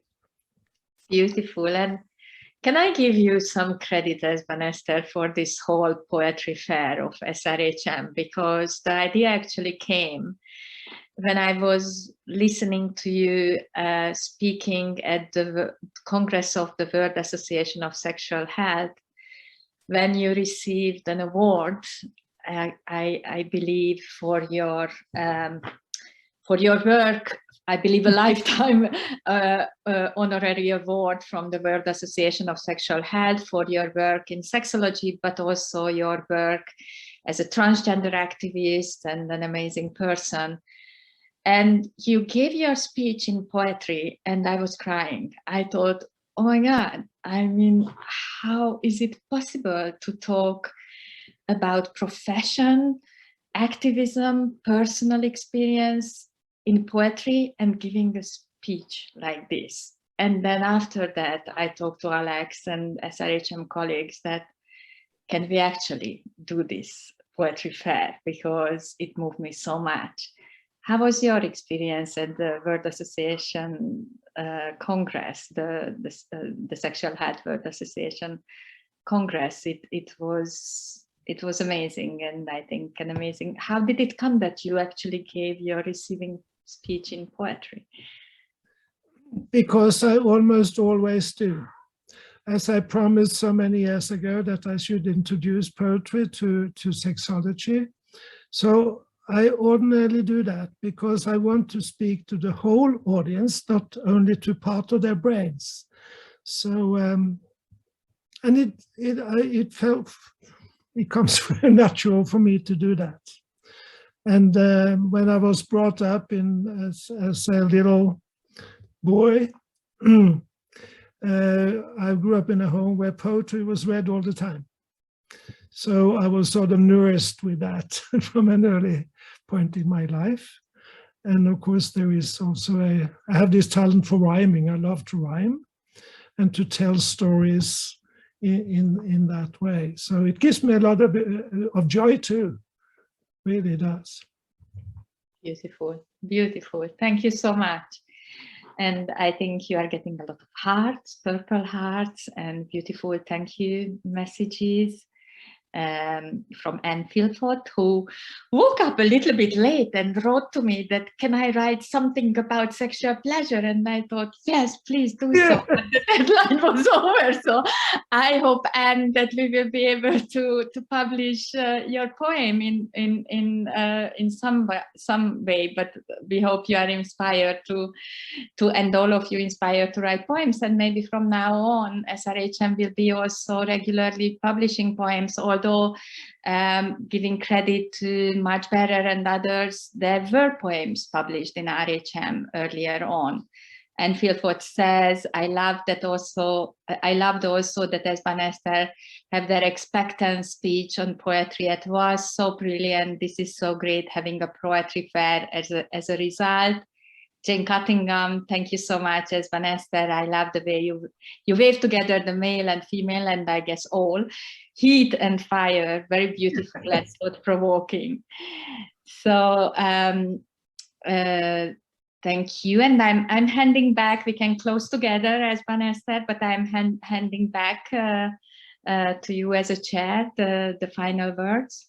Beautiful. And can I give you some credit, Esben Esther, for this whole poetry fair of SRHM? Because the idea actually came when I was listening to you speaking at the Congress of the World Association of Sexual Health, when you received an award, I believe, for your work, I believe a lifetime honorary award from the World Association of Sexual Health for your work in sexology, but also your work as a transgender activist and an amazing person. And you gave your speech in poetry, and I was crying. I thought, oh my God, I mean, how is it possible to talk about profession, activism, personal experience in poetry and giving a speech like this? And then after that, I talked to Alex and SRHM colleagues that can we actually do this poetry fair, because it moved me so much. How was your experience at the World Association Congress, the Sexual Health World Association Congress? It was amazing, and I think an amazing. How did it come that you actually gave your receiving speech in poetry? Because I almost always do. As I promised so many years ago that I should introduce poetry to sexology. So I ordinarily do that because I want to speak to the whole audience, not only to part of their brains. So, and it felt, it comes very natural for me to do that. And when I was brought up as a little boy, I grew up in a home where poetry was read all the time. So I was sort of nourished with that from an early point in my life. And of course, there is also I have this talent for rhyming. I love to rhyme and to tell stories in that way. So it gives me a lot of joy too. Really does. Beautiful, beautiful. Thank you so much. And I think you are getting a lot of hearts, purple hearts, and beautiful thank you messages from Anne Philpott, who woke up a little bit late and wrote to me that, can I write something about sexual pleasure? And I thought, yes, please do so. But the deadline was over. So I hope, Anne, that we will be able to publish your poem in some way, but we hope you are inspired to and all of you inspired to write poems. And maybe from now on, SRHM will be also regularly publishing poems, although giving credit to Much Better and others, there were poems published in RHM earlier on. And Philpott says, I loved also that Esban Esther have their expectant speech on poetry. It was so brilliant. This is so great having a poetry fair as a result. Jane Cuttingham, thank you so much, Esban Esther. I love the way you wave together the male and female, and I guess all. Heat and fire, very beautiful and thought-provoking. So thank you. And I'm handing back, we can close together, Esban Esther, but I'm handing back to you as a chair, the final words.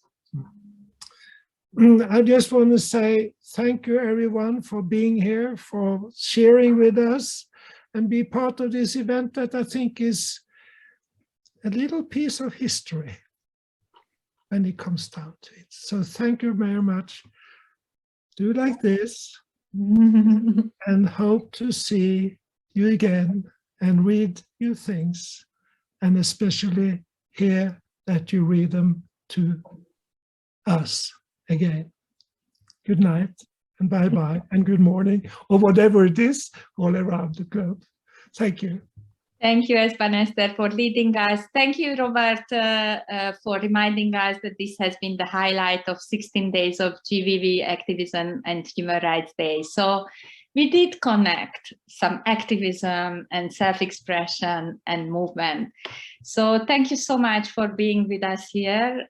I just want to say thank you, everyone, for being here, for sharing with us, and be part of this event that I think is a little piece of history when it comes down to it. So thank you very much. Do like this, and hope to see you again and read new things, and especially hear that you read them to us again. Good night and bye-bye and good morning, or whatever it is all around the globe. Thank you. Thank you, Esban Esther, for leading us. Thank you, Robert, for reminding us that this has been the highlight of 16 days of GVV activism and human rights day. So we did connect some activism and self-expression and movement. So thank you so much for being with us here.